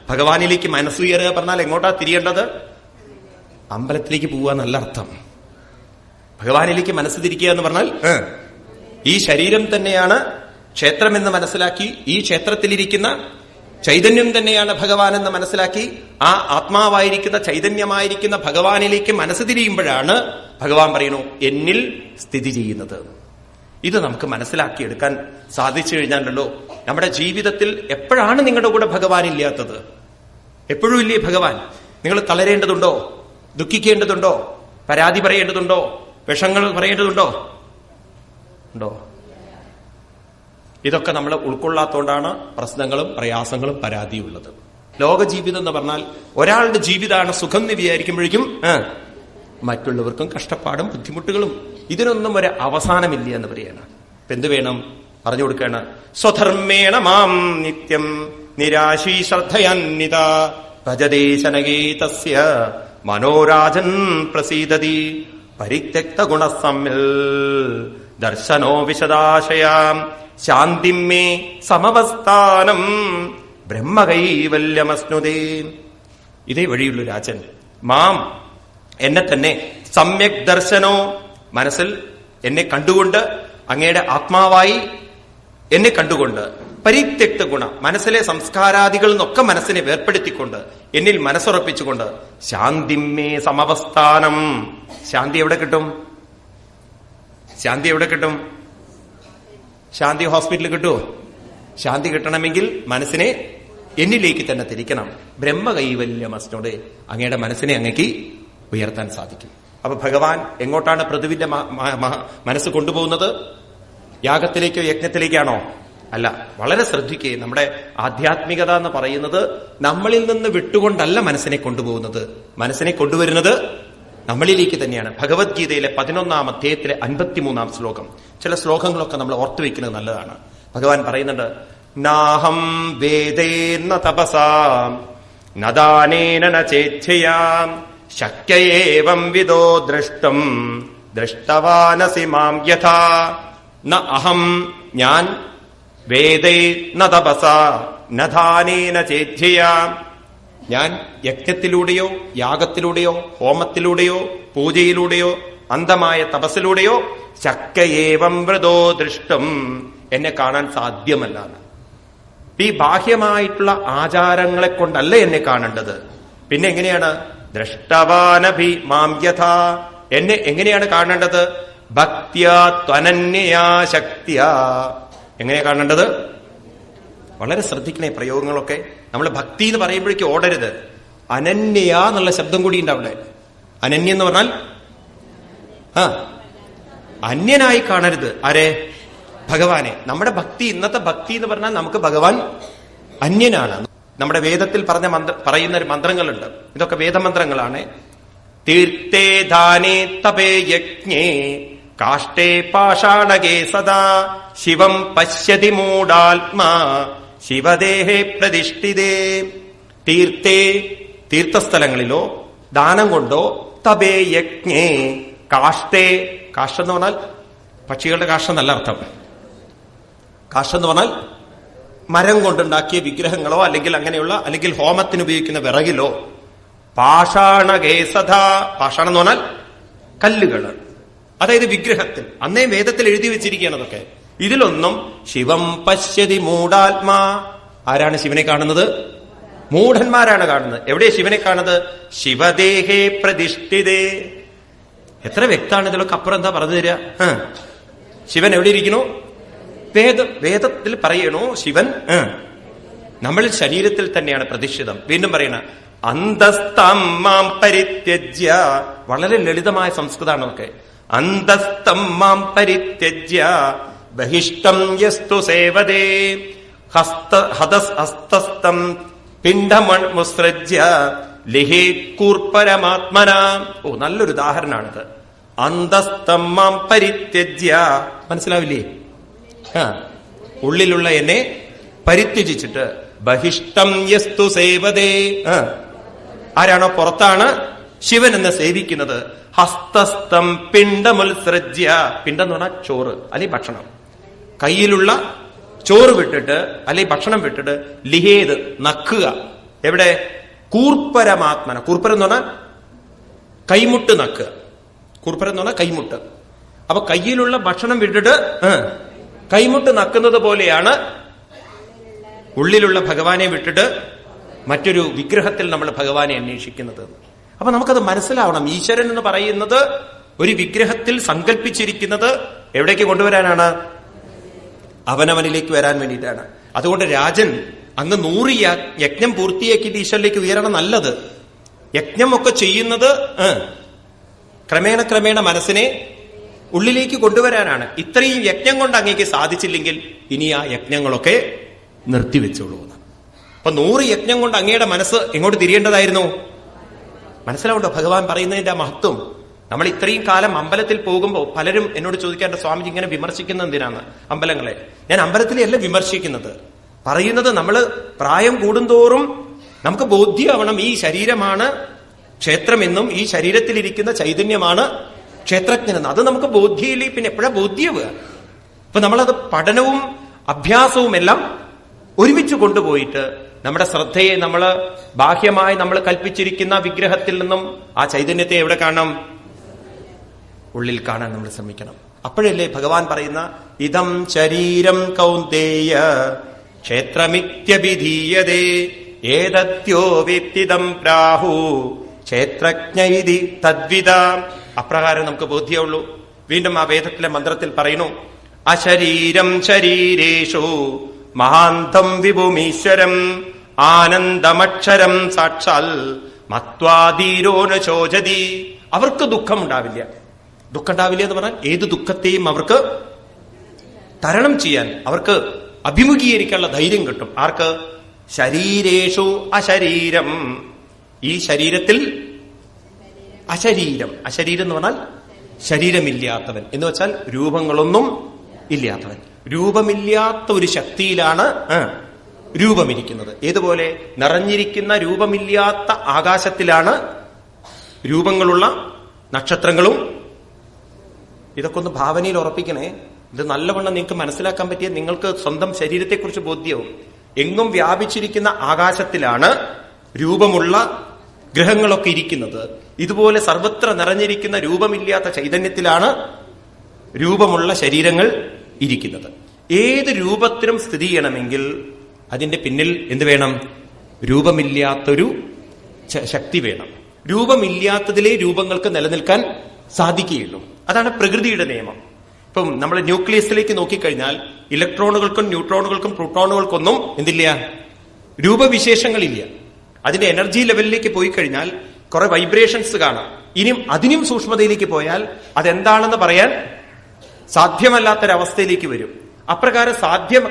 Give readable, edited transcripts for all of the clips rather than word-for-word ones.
ഭഗവാനിലേക്ക് മനസ്സുയരുക പറഞ്ഞാൽ എങ്ങോട്ടാ തിരിയേണ്ടത്? അമ്പലത്തിലേക്ക് പോവുക എന്നല്ല അർത്ഥം. ഭഗവാനിലേക്ക് മനസ്സ് തിരിക്കുക എന്ന് പറഞ്ഞാൽ ഈ ശരീരം തന്നെയാണ് ക്ഷേത്രമെന്ന് മനസ്സിലാക്കി, ഈ ക്ഷേത്രത്തിലിരിക്കുന്ന ചൈതന്യം തന്നെയാണ് ഭഗവാൻ എന്ന് മനസ്സിലാക്കി, ആ ആത്മാവായിരിക്കുന്ന ചൈതന്യമായിരിക്കുന്ന ഭഗവാനിലേക്ക് മനസ്സ് തിരിയുമ്പോഴാണ് ഭഗവാൻ പറയണു എന്നിൽ സ്ഥിതി ചെയ്യുന്നത്. ഇത് നമുക്ക് മനസ്സിലാക്കിയെടുക്കാൻ സാധിച്ചു കഴിഞ്ഞാലല്ലോ നമ്മുടെ ജീവിതത്തിൽ എപ്പോഴാണ് നിങ്ങളുടെ കൂടെ ഭഗവാൻ ഇല്ലാത്തത്? എപ്പോഴും ഇല്ലേ ഭഗവാൻ? നിങ്ങൾ തളരേണ്ടതുണ്ടോ? ദുഃഖിക്കേണ്ടതുണ്ടോ? പരാതി പറയേണ്ടതുണ്ടോ? വിഷങ്ങൾ പറയേണ്ടതുണ്ടോ? ഉണ്ടോ? ഇതൊക്കെ നമ്മൾ ഉൾക്കൊള്ളാത്തോണ്ടാണ് പ്രശ്നങ്ങളും പ്രയാസങ്ങളും പരാതിയുള്ളത്. ലോകജീവിതം എന്ന് പറഞ്ഞാൽ ഒരാളുടെ ജീവിതമാണ് സുഖം എന്ന് വിചാരിക്കുമ്പോഴേക്കും മറ്റുള്ളവർക്കും കഷ്ടപ്പാടും ബുദ്ധിമുട്ടുകളും. ഇതിനൊന്നും ഒരു അവസാനമില്ല എന്ന് പറയാണ്. ഇപ്പൊ എന്ത് വേണം? പറഞ്ഞു കൊടുക്കുകയാണ്. സ്വധർമ്മേണ മാം നിത്യം നിരാശീ ശ്രദ്ധയന്നിത ഭജതേ ശനഗീതസ്യ മനോരാജൻ പ്രസീദതി പരിത്യക്ത ഗുണസമ്മിൽ ദർശനോ വിശദാശയാം ശാന്തിമേ സമവസ്ഥാനം ബ്രഹ്മകൈവല്യമസ്നുതേ. ഇതേ വഴിയുള്ളൂ രാജൻ. മാം എന്നെ തന്നെ സമ്യക് ദർശനോ മനസ്സിൽ എന്നെ കണ്ടുകൊണ്ട്, അങ്ങയുടെ ആത്മാവായി എന്നെ കണ്ടുകൊണ്ട്, പരിത്യക്ത ഗുണ മനസ്സിലെ സംസ്കാരാദികളിൽ നിന്നൊക്കെ മനസ്സിനെ വേർപ്പെടുത്തിക്കൊണ്ട് എന്നിൽ മനസ്സുറപ്പിച്ചുകൊണ്ട് ശാന്തിമേ സമവസ്ഥാനം. ശാന്തി എവിടെ കിട്ടും? ശാന്തി എവിടെ കിട്ടും? ശാന്തി ഹോസ്പിറ്റലിൽ കിട്ടുമോ? ശാന്തി കിട്ടണമെങ്കിൽ മനസ്സിനെ എന്നിലേക്ക് തന്നെ തിരിക്കണം. ബ്രഹ്മകൈവല്യമസ്നോടെ അങ്ങയുടെ മനസ്സിനെ അങ്ങേക്ക് ഉയർത്താൻ സാധിക്കും. അപ്പൊ ഭഗവാൻ എങ്ങോട്ടാണ് പൃഥുവിന്റെ മനസ്സ് കൊണ്ടുപോകുന്നത്? യാഗത്തിലേക്കോ യജ്ഞത്തിലേക്കാണോ? അല്ല. വളരെ ശ്രദ്ധിക്കുക. നമ്മുടെ ആധ്യാത്മികത എന്ന് പറയുന്നത് നമ്മളിൽ നിന്ന് വിട്ടുകൊണ്ടല്ല മനസ്സിനെ കൊണ്ടുപോകുന്നത്. മനസ്സിനെ കൊണ്ടുവരുന്നത് നമ്മളിലേക്ക് തന്നെയാണ്. ഭഗവത്ഗീതയിലെ 11-ാം അധ്യായത്തിലെ 53-ാം ശ്ലോകം. ചില ശ്ലോകങ്ങളൊക്കെ നമ്മൾ ഓർത്തുവെക്കുന്നത് നല്ലതാണ്. ഭഗവാൻ പറയുന്നുണ്ട്, നാഹം വേദേന്ന തപസാം നദാനേന ന ചേച്ഛയാം ശക്യേവം വിദോ ദൃഷ്ടം ദൃഷ്ടവാനസി മാം യഥാ. ന അഹം ഞാൻ, വേദേ ന തപസ നദാനേന ചേച്ഛയാം ഞാൻ യജ്ഞത്തിലൂടെയോ യാഗത്തിലൂടെയോ ഹോമത്തിലൂടെയോ പൂജയിലൂടെയോ അന്ധമായ തപസ്സിലൂടെയോ ശക്യേവം വൃതോ ദൃഷ്ടം എന്നെ കാണാൻ സാധ്യമല്ല. ഈ ബാഹ്യമായിട്ടുള്ള ആചാരങ്ങളെ കൊണ്ടല്ല എന്നെ കാണേണ്ടത്. പിന്നെ എങ്ങനെയാണ്? ദൃഷ്ടവാനഭി മാം യഥാ എന്നെ എങ്ങനെയാണ് കാണേണ്ടത്? ഭക്ത്യാ ത്വനന്യയാ ശക്തിയാ. എങ്ങനെയാ കാണേണ്ടത്? വളരെ ശ്രദ്ധിക്കണേ പ്രയോഗങ്ങളൊക്കെ. നമ്മൾ ഭക്തി എന്ന് പറയുമ്പോഴേക്ക് ഓടരുത്. അനന്യ എന്നുള്ള ശബ്ദം കൂടി ഉണ്ട് അവിടെ. അനന്യ എന്ന് പറഞ്ഞാൽ അന്യനായി കാണരുത്. ആരെ? ഭഗവാനെ. നമ്മുടെ ഭക്തി, ഇന്നത്തെ ഭക്തി എന്ന് പറഞ്ഞാൽ നമുക്ക് ഭഗവാൻ അന്യനാണ്. നമ്മുടെ വേദത്തിൽ പറയുന്ന ഒരു മന്ത്രങ്ങളുണ്ട്. ഇതൊക്കെ വേദമന്ത്രങ്ങളാണ്. തീർത്ഥേ ദാനേ തപേ യജ്ഞേ കാഷ്ടേ പാഷാണകേ സദാ ശിവം പശ്യതി മൂഢാത്മാ ശിവദേഹേ പ്രതിഷ്ഠിതേ. തീർത്ഥേ തീർത്ഥസ്ഥലങ്ങളിലോ ദാനം കൊണ്ടോ, തപേ യജ്ഞേ കാഷ്ടേ, കാഷ്ടം എന്ന് പറഞ്ഞാൽ പക്ഷികളുടെ കാഷ്ടം എന്നല്ല അർത്ഥം. കാഷ്ടം എന്ന് പറഞ്ഞാൽ മരം കൊണ്ടുണ്ടാക്കിയ വിഗ്രഹങ്ങളോ അല്ലെങ്കിൽ ഹോമത്തിന് ഉപയോഗിക്കുന്ന വിറകിലോ. പാഷാണകേസഥ, പാഷാണം എന്ന് പറഞ്ഞാൽ കല്ലുകൾ, അതായത് വിഗ്രഹത്തിൽ. അന്നേ വേദത്തിൽ എഴുതി വെച്ചിരിക്കുകയാണ് അതൊക്കെ. ഇതിലൊന്നും ശിവം പശ്യതി മൂഢാത്മാ. ആരാണ് ശിവനെ കാണുന്നത്? മൂഢന്മാരാണ് കാണുന്നത്. എവിടെയാ ശിവനെ കാണുന്നത്? ശിവദേഹേ പ്രതിഷ്ഠിതേ. എത്ര വ്യക്തമാണ് ഇതിലൊക്കെ. അപ്പുറം എന്താ പറഞ്ഞു തരിക? ശിവൻ എവിടെ ഇരിക്കണു? വേദത്തിൽ പറയണു ശിവൻ നമ്മളിൽ ശരീരത്തിൽ തന്നെയാണ് പ്രതിഷ്ഠിതം. വീണ്ടും പറയണ അന്തസ്തം മാം പരിത്യജ്യ. വളരെ ലളിതമായ സംസ്കൃതമാണ് ഒക്കെ. അന്തസ്തം മാം പരിത്യജ്യ ബഹിഷ്ടം യസ്തു സേവതേ ഹസ്തസ്ഥം പിണ്ഡമുത്സൃജ്യ ലിഹേ കൂർപ്പരമാത്മന. ഓ, നല്ലൊരു ഉദാഹരണമാണിത്. അന്തസ്തം മാം പരിത്യജ്യ. മനസ്സിലാവില്ലേ? ഉള്ളിലുള്ള എന്നെ പരിത്യജിച്ചിട്ട് ബഹിഷ്ടം യസ്തു സേവതേ. ആരാണോ പുറത്താണ് ശിവൻ എന്ന് സേവിക്കുന്നത്. ഹസ്തസ്ഥം പിണ്ഡമുത്സൃജ്യ. പിണ്ഡം എന്ന് പറഞ്ഞാൽ ചോറ് അല്ലെങ്കിൽ ഭക്ഷണം. കയ്യിലുള്ള ചോറ് വിട്ടിട്ട് അല്ലെങ്കിൽ ഭക്ഷണം വിട്ടിട്ട് ലിഹേത് നക്കുക. എവിടെ? കൂർപ്പരമാത്മന. കൂർപ്പരം എന്ന് പറഞ്ഞാൽ കൈമുട്ട് നക്കുക. കൂർപ്പരം എന്ന് പറഞ്ഞാൽ കൈമുട്ട്. അപ്പൊ കയ്യിലുള്ള ഭക്ഷണം വിട്ടിട്ട് കൈമുട്ട് നക്കുന്നത് പോലെയാണ് ഉള്ളിലുള്ള ഭഗവാനെ വിട്ടിട്ട് മറ്റൊരു വിഗ്രഹത്തിൽ നമ്മൾ ഭഗവാനെ അന്വേഷിക്കുന്നത്. അപ്പൊ നമുക്കത് മനസ്സിലാവണം. ഈശ്വരൻ എന്ന് പറയുന്നത് ഒരു വിഗ്രഹത്തിൽ സങ്കല്പിച്ചിരിക്കുന്നത് എവിടേക്ക് കൊണ്ടുവരാനാണ്? അവനവനിലേക്ക് വരാൻ വേണ്ടിയിട്ടാണ്. അതുകൊണ്ട് രാജൻ അങ്ങ് 100 യജ്ഞം പൂർത്തിയാക്കിയിട്ട് ഈശ്വരനിലേക്ക് ഉയരണം. നല്ലത്. യജ്ഞമൊക്കെ ചെയ്യുന്നത് ക്രമേണ ക്രമേണ മനസ്സിനെ ഉള്ളിലേക്ക് കൊണ്ടുവരാനാണ്. ഇത്രയും യജ്ഞം കൊണ്ട് അങ്ങേക്ക് സാധിച്ചില്ലെങ്കിൽ ഇനി ആ യജ്ഞങ്ങളൊക്കെ നിർത്തിവെച്ചോളൂ. അപ്പൊ 100 യജ്ഞം കൊണ്ട് അങ്ങയുടെ മനസ്സ് എങ്ങോട്ട് തിരിയേണ്ടതായിരുന്നു? മനസ്സിലാവുണ്ടോ ഭഗവാൻ പറയുന്നതിന്റെ ആ മഹത്വം? നമ്മൾ ഇത്രയും കാലം അമ്പലത്തിൽ പോകുമ്പോൾ പലരും എന്നോട് ചോദിക്കാറുണ്ട്, സ്വാമിജി ഇങ്ങനെ വിമർശിക്കുന്ന എന്തിനാണ് അമ്പലങ്ങളെ? ഞാൻ അമ്പലത്തിലെയല്ല വിമർശിക്കുന്നത്. പറയുന്നത് നമ്മൾ പ്രായം കൂടുന്തോറും നമുക്ക് ബോധ്യമാവണം ഈ ശരീരമാണ് ക്ഷേത്രമെന്നും ഈ ശരീരത്തിലിരിക്കുന്ന ചൈതന്യമാണ് ക്ഷേത്രജ്ഞനെന്ന്. അത് നമുക്ക് ബോധ്യയില്ലേ, പിന്നെ എപ്പോഴാ ബോധ്യവുക? അപ്പൊ നമ്മളത് പഠനവും അഭ്യാസവും എല്ലാം ഒരുമിച്ച് കൊണ്ടുപോയിട്ട് നമ്മുടെ ശ്രദ്ധയെ നമ്മൾ ബാഹ്യമായി നമ്മൾ കൽപ്പിച്ചിരിക്കുന്ന വിഗ്രഹത്തിൽ നിന്നും ആ ചൈതന്യത്തെ എവിടെ കാണണം? ഉള്ളിൽ കാണാൻ നമ്മൾ ശ്രമിക്കണം. അപ്പോഴല്ലേ ഭഗവാൻ പറയുന്ന ഇതം ശരീരം കൗന്ദേയ ക്ഷേത്രമിത്യഭിധീയതേ ഏതത്യോ വിത്തിദം പ്രാഹു ക്ഷേത്രജ്ഞ ഇതി തദ്വിദ. അപ്രകാരം നമുക്ക് ബോധ്യമുള്ളൂ. വീണ്ടും ആ വേദത്തിലെ മന്ത്രത്തിൽ പറയുന്നു, അശരീരം ശരീരേഷു മഹാന്തം വിഭുമീശ്വരം ആനന്ദമക്ഷരം സാക്ഷാൽ മത്വാധീരോന ശോചതി. അവർക്ക് ദുഃഖമുണ്ടാവില്ല. ദുഃഖമുണ്ടാവില്ല എന്ന് പറഞ്ഞാൽ ഏത് ദുഃഖത്തെയും അവർക്ക് തരണം ചെയ്യാൻ, അവർക്ക് അഭിമുഖീകരിക്കാനുള്ള ധൈര്യം കിട്ടും. ആർക്ക്? ശരീരേഷു അശരീരം. ഈ ശരീരത്തിൽ അശരീരം. അശരീരം എന്ന് പറഞ്ഞാൽ ശരീരമില്ലാത്തവൻ എന്ന് വെച്ചാൽ രൂപങ്ങളൊന്നും ഇല്ലാത്തവൻ. രൂപമില്ലാത്ത ഒരു ശക്തിയിലാണ് രൂപമിരിക്കുന്നത്. ഏതുപോലെ നിറഞ്ഞിരിക്കുന്ന രൂപമില്ലാത്ത ആകാശത്തിലാണ് രൂപങ്ങളുള്ള നക്ഷത്രങ്ങളും. ഇതൊക്കെ ഒന്ന് ഭാവനയിൽ ഉറപ്പിക്കണേ. ഇത് നല്ലവണ്ണം നിങ്ങൾക്ക് മനസ്സിലാക്കാൻ പറ്റിയ നിങ്ങൾക്ക് സ്വന്തം ശരീരത്തെക്കുറിച്ച് ബോധ്യവും. എങ്ങും വ്യാപിച്ചിരിക്കുന്ന ആകാശത്തിലാണ് രൂപമുള്ള ഗ്രഹങ്ങളൊക്കെ ഇരിക്കുന്നത്. ഇതുപോലെ സർവത്ര നിറഞ്ഞിരിക്കുന്ന രൂപമില്ലാത്ത ചൈതന്യത്തിലാണ് രൂപമുള്ള ശരീരങ്ങൾ ഇരിക്കുന്നത്. ഏത് രൂപത്തിനും സ്ഥിതി ചെയ്യണമെങ്കിൽ അതിന്റെ പിന്നിൽ എന്ത് വേണം? രൂപമില്ലാത്തൊരു ശക്തി വേണം. രൂപമില്ലാത്തതിലെ രൂപങ്ങൾക്ക് നിലനിൽക്കാൻ സാധിക്കുകയുള്ളൂ. അതാണ് പ്രകൃതിയുടെ നിയമം. ഇപ്പം നമ്മൾ ന്യൂക്ലിയസിലേക്ക് നോക്കിക്കഴിഞ്ഞാൽ ഇലക്ട്രോണുകൾക്കും ന്യൂട്രോണുകൾക്കും പ്രോട്ടോണുകൾക്കൊന്നും എന്തില്ല? രൂപവിശേഷങ്ങളില്ല. അതിന്റെ എനർജി ലെവലിലേക്ക് പോയി കഴിഞ്ഞാൽ കുറെ വൈബ്രേഷൻസ് കാണാം. ഇനിയും അതിനും സൂക്ഷ്മതയിലേക്ക് പോയാൽ അതെന്താണെന്ന് പറയാൻ സാധ്യമല്ലാത്തൊരവസ്ഥയിലേക്ക് വരും. അപ്രകാരം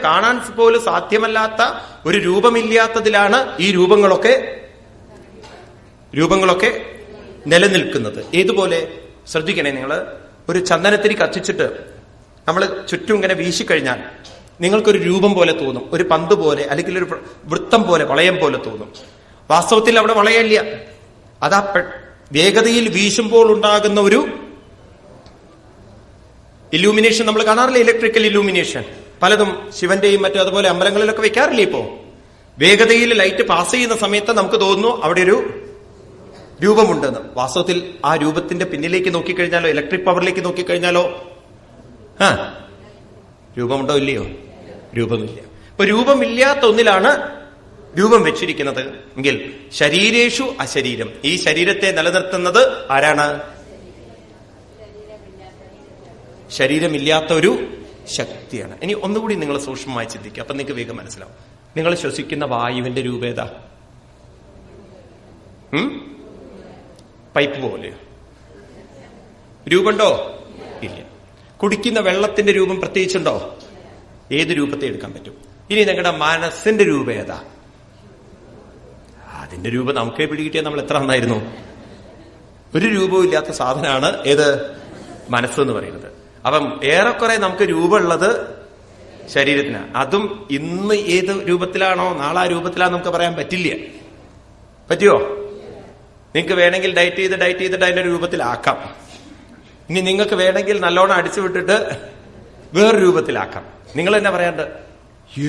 കാണാൻ പോലും സാധ്യമല്ലാത്ത ഒരു രൂപമില്ലാത്തതിലാണ് ഈ രൂപങ്ങളൊക്കെ നിലനിൽക്കുന്നത്. ഏതുപോലെ ശ്രദ്ധിക്കണേ നിങ്ങൾ. ഒരു ചന്ദനത്തിരി കത്തിച്ചിട്ട് നമ്മൾ ചുറ്റും ഇങ്ങനെ വീശിക്കഴിഞ്ഞാൽ നിങ്ങൾക്കൊരു രൂപം പോലെ തോന്നും, ഒരു പന്ത് പോലെ അല്ലെങ്കിൽ ഒരു വൃത്തം പോലെ, വളയം പോലെ തോന്നും. വാസ്തവത്തിൽ അവിടെ വളയല്ല. അതാ വേഗതയിൽ വീശുമ്പോൾ ഉണ്ടാകുന്ന ഒരു ഇലൂമിനേഷൻ നമ്മൾ കാണാറില്ലേ? ഇലക്ട്രിക്കൽ ഇലൂമിനേഷൻ പലതും ശിവന്റെയും മറ്റും അതുപോലെ അമ്പലങ്ങളിലൊക്കെ വെക്കാറില്ലേ? ഇപ്പോ വേഗതയിൽ ലൈറ്റ് പാസ് ചെയ്യുന്ന സമയത്ത് നമുക്ക് തോന്നുന്നു അവിടെ ഒരു രൂപമുണ്ടെന്ന്. വാസ്തവത്തിൽ ആ രൂപത്തിന്റെ പിന്നിലേക്ക് നോക്കിക്കഴിഞ്ഞാലോ, ഇലക്ട്രിക് പവറിലേക്ക് നോക്കിക്കഴിഞ്ഞാലോ രൂപമുണ്ടോ? ഇല്ലയോ? രൂപമില്ല. ഇപ്പൊ രൂപമില്ലാത്ത ഒന്നിലാണ് രൂപം വെച്ചിരിക്കുന്നത് എങ്കിൽ ശരീരേഷു അശരീരം. ഈ ശരീരത്തെ നിലനിർത്തുന്നത് ആരാണ്? ശരീരമില്ലാത്ത ഒരു ശക്തിയാണ്. ഇനി ഒന്നുകൂടി നിങ്ങൾ സൂക്ഷ്മമായി ചിന്തിക്കുക. അപ്പൊ നിങ്ങൾക്ക് വേഗം മനസ്സിലാവും. നിങ്ങൾ ശ്വസിക്കുന്ന വായുവിന്റെ രൂപേതാ? പൈപ്പ് പോലെ രൂപമുണ്ടോ? ഇല്ല. കുടിക്കുന്ന വെള്ളത്തിന്റെ രൂപം പ്രത്യേകിച്ചുണ്ടോ? ഏത് രൂപത്തെ എടുക്കാൻ പറ്റും? ഇനി നിങ്ങളുടെ മനസ്സിന്റെ രൂപം ഏതാ? അതിന്റെ രൂപം നമുക്കേ പിടികിട്ടിയാൽ നമ്മൾ എത്ര നന്നായിരുന്നു. ഒരു രൂപവും ഇല്ലാത്ത സാധനമാണ് ഏത്? മനസ്സെന്ന് പറയുന്നത്. അപ്പം ഏറെക്കുറെ നമുക്ക് രൂപമുള്ളത് ശരീരത്തിന്. അതും ഇന്ന് ഏത് രൂപത്തിലാണോ നാളെ ആ രൂപത്തിലാണോ നമുക്ക് പറയാൻ പറ്റില്ല. പറ്റുമോ? നിങ്ങൾക്ക് വേണമെങ്കിൽ ഡയറ്റ് ചെയ്തിട്ട് അതിന്റെ രൂപത്തിലാക്കാം. ഇനി നിങ്ങൾക്ക് വേണമെങ്കിൽ നല്ലോണം അടിച്ചു വിട്ടിട്ട് വേറെ രൂപത്തിലാക്കാം. നിങ്ങൾ തന്നെ പറയാണ്ട്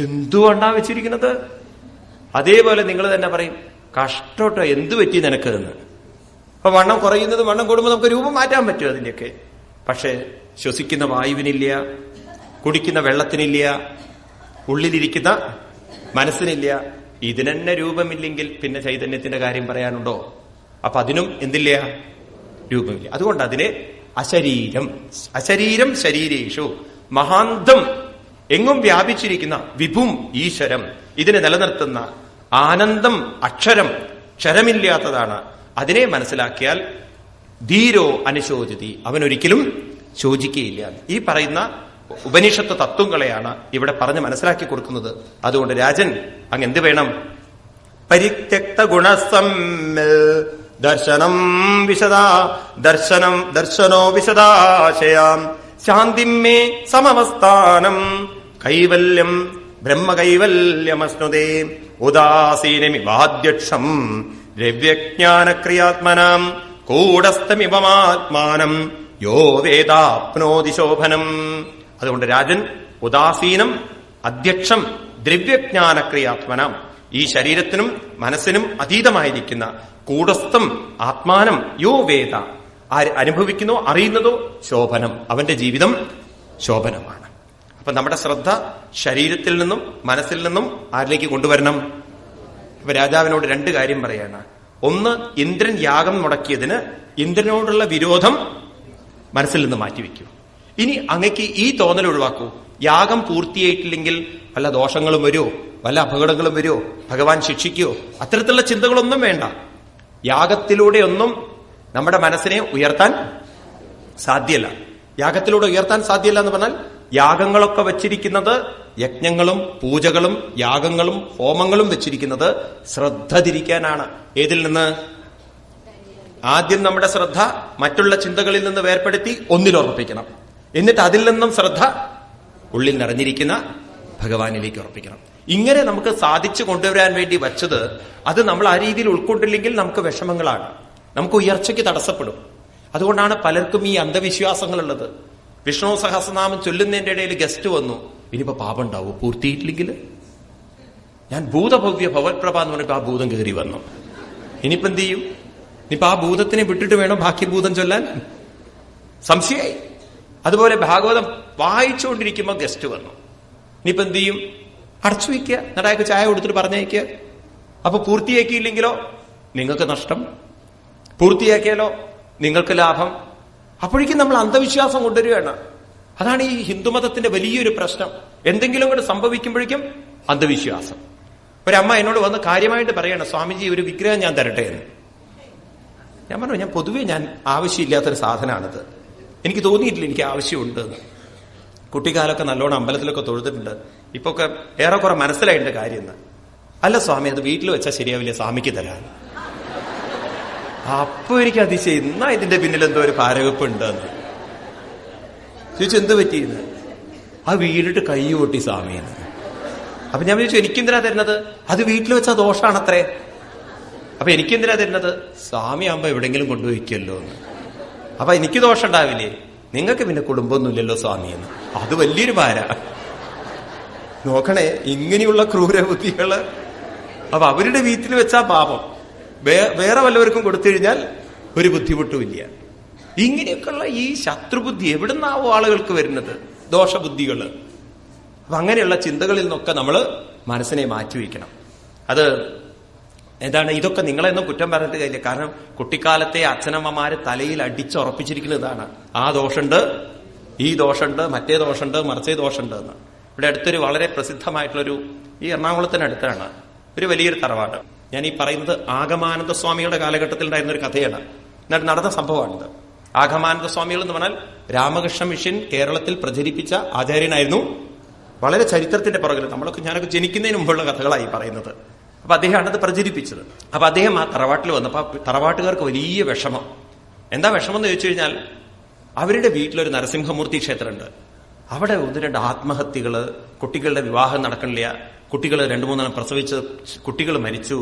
എന്തുകൊണ്ടാ വെച്ചിരിക്കുന്നത്? അതേപോലെ നിങ്ങൾ തന്നെ പറയും കഷ്ടോട്ടോ, എന്ത് പറ്റി നിനക്ക് എന്ന്. അപ്പൊ വണ്ണം കുറയുന്നത് വണ്ണം കൂടുമ്പോൾ നമുക്ക് രൂപം മാറ്റാൻ പറ്റും അതിന്റെയൊക്കെ. പക്ഷെ ശ്വസിക്കുന്ന വായുവിനില്ല, കുടിക്കുന്ന വെള്ളത്തിനില്ല, ഉള്ളിലിരിക്കുന്ന മനസ്സിനില്ല. ഇതിനെന്നെ രൂപമില്ലെങ്കിൽ പിന്നെ ചൈതന്യത്തിന്റെ കാര്യം പറയാനുണ്ടോ? അപ്പൊ അതിനും എന്തില്ല? രൂപമില്ല. അതുകൊണ്ട് അതിനെ അശരീരം, അശരീരം ശരീരേഷു മഹാന്തം, എങ്ങും വ്യാപിച്ചിരിക്കുന്ന വിഭും ഈശ്വരം, ഇതിനെ നിലനിർത്തുന്ന ആനന്ദം അക്ഷരം, ക്ഷരമില്ലാത്തതാണ്. അതിനെ മനസ്സിലാക്കിയാൽ ധീരോ അനുശോചിതി, അവനൊരിക്കലും ശോചിക്കുകയില്ല. ഈ പറയുന്ന ഉപനിഷത്ത് തത്വങ്ങളെയാണ് ഇവിടെ പറഞ്ഞ് മനസ്സിലാക്കി കൊടുക്കുന്നത്. അതുകൊണ്ട് രാജൻ അങ്ങ് എന്ത് വേണം? പരിത്യക്ത ഗുണസമ്മിൽ ദർശനം വിശദാ, ദർശനോ വിശദാശയാം ശാന്തിമേ സമവസ്ഥാനം കൈവല്യം ബ്രഹ്മകൈവല്യമസ്നുതേ ഉദാസീനമിവാദ്യക്ഷം ദ്രവ്യജ്ഞാനക്രിയാത്മനാം കൂടസ്ഥമിവമാത്മാനം യോ വേദാപ്നോതി ശോഭനം. അതുകൊണ്ട് രാജൻ ഉദാസീനം, അധ്യക്ഷം, ദ്രവ്യജ്ഞാനക്രിയാത്മനം, ഈ ശരീരത്തിനും മനസ്സിനും അതീതമായിരിക്കുന്ന കൂടസ്ഥം ആത്മാനം യോ വേദ, ആര് അനുഭവിക്കുന്നോ അറിയുന്നതോ ശോഭനം, അവന്റെ ജീവിതം ശോഭനമാണ്. അപ്പൊ നമ്മുടെ ശ്രദ്ധ ശരീരത്തിൽ നിന്നും മനസ്സിൽ നിന്നും ആരിലേക്ക് കൊണ്ടുവരണം? അപ്പൊ രാജാവിനോട് രണ്ട് കാര്യം പറയാണ്. ഒന്ന്, ഇന്ദ്രൻ യാഗം മുടക്കിയതിന് ഇന്ദ്രനോടുള്ള വിരോധം മനസ്സിൽ നിന്ന് മാറ്റിവെക്കൂ. ഇനി അങ്ങക്ക് ഈ തോന്നൽ ഒഴിവാക്കൂ. യാഗം പൂർത്തിയായിട്ടില്ലെങ്കിൽ വല്ല ദോഷങ്ങളും വരുമോ, വല്ല അപകടങ്ങളും വരുമോ, ഭഗവാൻ ശിക്ഷിക്കുമോ, അത്തരത്തിലുള്ള ചിന്തകളൊന്നും വേണ്ട. യാഗത്തിലൂടെ ഒന്നും നമ്മുടെ മനസ്സിനെ ഉയർത്താൻ സാധ്യല്ല. യാഗത്തിലൂടെ ഉയർത്താൻ സാധ്യല്ല എന്ന് പറഞ്ഞാൽ യാഗങ്ങളൊക്കെ വെച്ചിരിക്കുന്നത്, യജ്ഞങ്ങളും പൂജകളും യാഗങ്ങളും ഹോമങ്ങളും വെച്ചിരിക്കുന്നത് ശ്രദ്ധ തിരിക്കാനാണ്. ഏതിൽ നിന്ന്? ആദ്യം നമ്മുടെ ശ്രദ്ധ മറ്റുള്ള ചിന്തകളിൽ നിന്ന് വേർപെടുത്തി ഒന്നിലുറപ്പിക്കണം. എന്നിട്ട് അതിൽ നിന്നും ശ്രദ്ധ ഉള്ളിൽ നിറഞ്ഞിരിക്കുന്ന ഭഗവാനിലേക്ക് ഉറപ്പിക്കണം. ഇങ്ങനെ നമുക്ക് സാധിച്ചു കൊണ്ടുവരാൻ വേണ്ടി വച്ചത്, അത് നമ്മൾ ആ രീതിയിൽ ഉൾക്കൊണ്ടില്ലെങ്കിൽ നമുക്ക് വിഷമങ്ങളാണ്, നമുക്ക് ഉയർച്ചയ്ക്ക് തടസ്സപ്പെടും. അതുകൊണ്ടാണ് പലർക്കും ഈ അന്ധവിശ്വാസങ്ങളുള്ളത്. വിഷ്ണു സഹസ്രനാമം ചൊല്ലുന്നതിന്റെ ഇടയിൽ ഗസ്റ്റ് വന്നു, ഇനിയിപ്പോ പാപം ഉണ്ടാവും പൂർത്തിയിട്ടില്ലെങ്കിൽ. ഞാൻ ഭൂതഭവ്യ ഭവത്പ്രഭ എന്ന് പറഞ്ഞപ്പോ ആ ഭൂതം കയറി വന്നു, ഇനിയിപ്പോ എന്ത് ചെയ്യും? ഇനിയിപ്പോ ആ ഭൂതത്തിനെ വിട്ടിട്ട് വേണം ബാക്കി ഭൂതം ചൊല്ലാൻ? സംശയായി. അതുപോലെ ഭാഗവതം വായിച്ചുകൊണ്ടിരിക്കുമ്പോ ഗസ്റ്റ് വന്നു, ഇനിയിപ്പോ എന്ത് ചെയ്യും? അടച്ചു വയ്ക്കുക, നടക്ക് ചായ കൊടുത്തിട്ട് പറഞ്ഞയക്കുക. അപ്പൊ പൂർത്തിയാക്കിയില്ലെങ്കിലോ നിങ്ങൾക്ക് നഷ്ടം, പൂർത്തിയാക്കിയാലോ നിങ്ങൾക്ക് ലാഭം. അപ്പോഴേക്കും നമ്മൾ അന്ധവിശ്വാസം കൊണ്ടുവരികയാണ്. അതാണ് ഈ ഹിന്ദുമതത്തിന്റെ വലിയൊരു പ്രശ്നം. എന്തെങ്കിലും കൂടെ സംഭവിക്കുമ്പോഴേക്കും അന്ധവിശ്വാസം. ഒരമ്മ എന്നോട് വന്ന് കാര്യമായിട്ട് പറയണം, സ്വാമിജി ഒരു വിഗ്രഹം ഞാൻ തരട്ടെ എന്ന്. ഞാൻ പറഞ്ഞു, ഞാൻ പൊതുവെ ആവശ്യമില്ലാത്തൊരു സാധനമാണിത്, എനിക്ക് തോന്നിയിട്ടില്ല എനിക്ക് ആവശ്യമുണ്ട് എന്ന്. കുട്ടിക്കാലൊക്കെ നല്ലോണം അമ്പലത്തിലൊക്കെ തൊഴുതിട്ടുണ്ട്, ഇപ്പൊ ഒക്കെ ഏറെക്കുറെ മനസ്സിലായിട്ടുണ്ട് കാര്യം എന്ന്. അല്ല സ്വാമി, അത് വീട്ടിൽ വെച്ചാൽ ശരിയാവില്ല, സ്വാമിക്ക് തരാൻ. അപ്പൊ എനിക്ക് അതിശയം, എന്നാ ഇതിന്റെ പിന്നിൽ എന്തോ ഒരു പാരവെപ്പ് ഉണ്ടെന്ന് ചോദിച്ചു. എന്ത് പറ്റിയെന്ന്? ആ വീടിട്ട് കൈ കൊട്ടി സ്വാമിയെന്ന്. അപ്പൊ ഞാൻ ചോദിച്ചു, എനിക്കെന്തിനാ തരുന്നത്? അത് വീട്ടിൽ വെച്ചാൽ ദോഷാണത്രേ. അപ്പൊ എനിക്കെന്തിനാ തരുന്നത്? സ്വാമി ആകുമ്പോ എവിടെങ്കിലും കൊണ്ടുപോയിക്കല്ലോ എന്ന്. അപ്പൊ എനിക്ക് ദോഷം ഉണ്ടാവില്ലേ? നിങ്ങൾക്ക് പിന്നെ കുടുംബമൊന്നുമില്ലല്ലോ സ്വാമി എന്ന്. അത് വലിയൊരു ഭാര. നോക്കണേ, ഇങ്ങനെയുള്ള ക്രൂരബുദ്ധികള്. അപ്പൊ അവരുടെ വീട്ടിൽ വെച്ചാ പാപം, വേറെ വല്ലവർക്കും കൊടുത്തു കഴിഞ്ഞാൽ ഒരു ബുദ്ധിമുട്ടുമില്ല. ഇങ്ങനെയൊക്കെയുള്ള ഈ ശത്രുബുദ്ധി എവിടുന്നാവോ ആളുകൾക്ക് വരുന്നത്? ദോഷബുദ്ധികള്. അപ്പൊ അങ്ങനെയുള്ള ചിന്തകളിൽ നിന്നൊക്കെ നമ്മൾ മനസ്സിനെ മാറ്റിവെക്കണം. അത് എന്താണ്? ഇതൊക്കെ നിങ്ങളെന്നും കുറ്റം പറഞ്ഞിട്ട് കഴിയില്ല. കാരണം കുട്ടിക്കാലത്തെ അച്ഛനമ്മമാര് തലയിൽ അടിച്ചുറപ്പിച്ചിരിക്കുന്നതാണ്, ആ ദോഷമുണ്ട്, ഈ ദോഷമുണ്ട്, മറ്റേ ദോഷമുണ്ട്, മറിച്ചേ ദോഷമുണ്ട് എന്ന്. ഇവിടെ അടുത്തൊരു വളരെ പ്രസിദ്ധമായിട്ടുള്ളൊരു, ഈ എറണാകുളത്തിനടുത്താണ് ഒരു വലിയൊരു തറവാട്. ഞാൻ ഈ പറയുന്നത് ആഗമാനന്ദ സ്വാമികളുടെ കാലഘട്ടത്തിൽ ഉണ്ടായിരുന്ന ഒരു കഥയാണ്, എന്നിട്ട് നടന്ന സംഭവമാണിത്. ആഗമാനന്ദ സ്വാമികൾ എന്ന് പറഞ്ഞാൽ രാമകൃഷ്ണ മിഷൻ കേരളത്തിൽ പ്രചരിപ്പിച്ച ആചാര്യനായിരുന്നു. വളരെ ചരിത്രത്തിന്റെ പുറകിൽ, ഞാനൊക്കെ ജനിക്കുന്നതിന് മുമ്പുള്ള കഥകളായി പറയുന്നത്. അപ്പൊ അദ്ദേഹമാണത് പ്രചരിപ്പിച്ചത്. അപ്പൊ അദ്ദേഹം ആ തറവാട്ടിൽ വന്നപ്പോ തറവാട്ടുകാർക്ക് വലിയ വിഷമം. എന്താ വിഷമം എന്ന് ചോദിച്ചു കഴിഞ്ഞാൽ, അവരുടെ വീട്ടിലൊരു നരസിംഹമൂർത്തി ക്ഷേത്രമുണ്ട്. അവിടെ 1-2 ആത്മഹത്യകള്, കുട്ടികളുടെ വിവാഹം നടക്കണില്ല, കുട്ടികൾ 2-3 പ്രസവിച്ച് കുട്ടികൾ മരിച്ചു.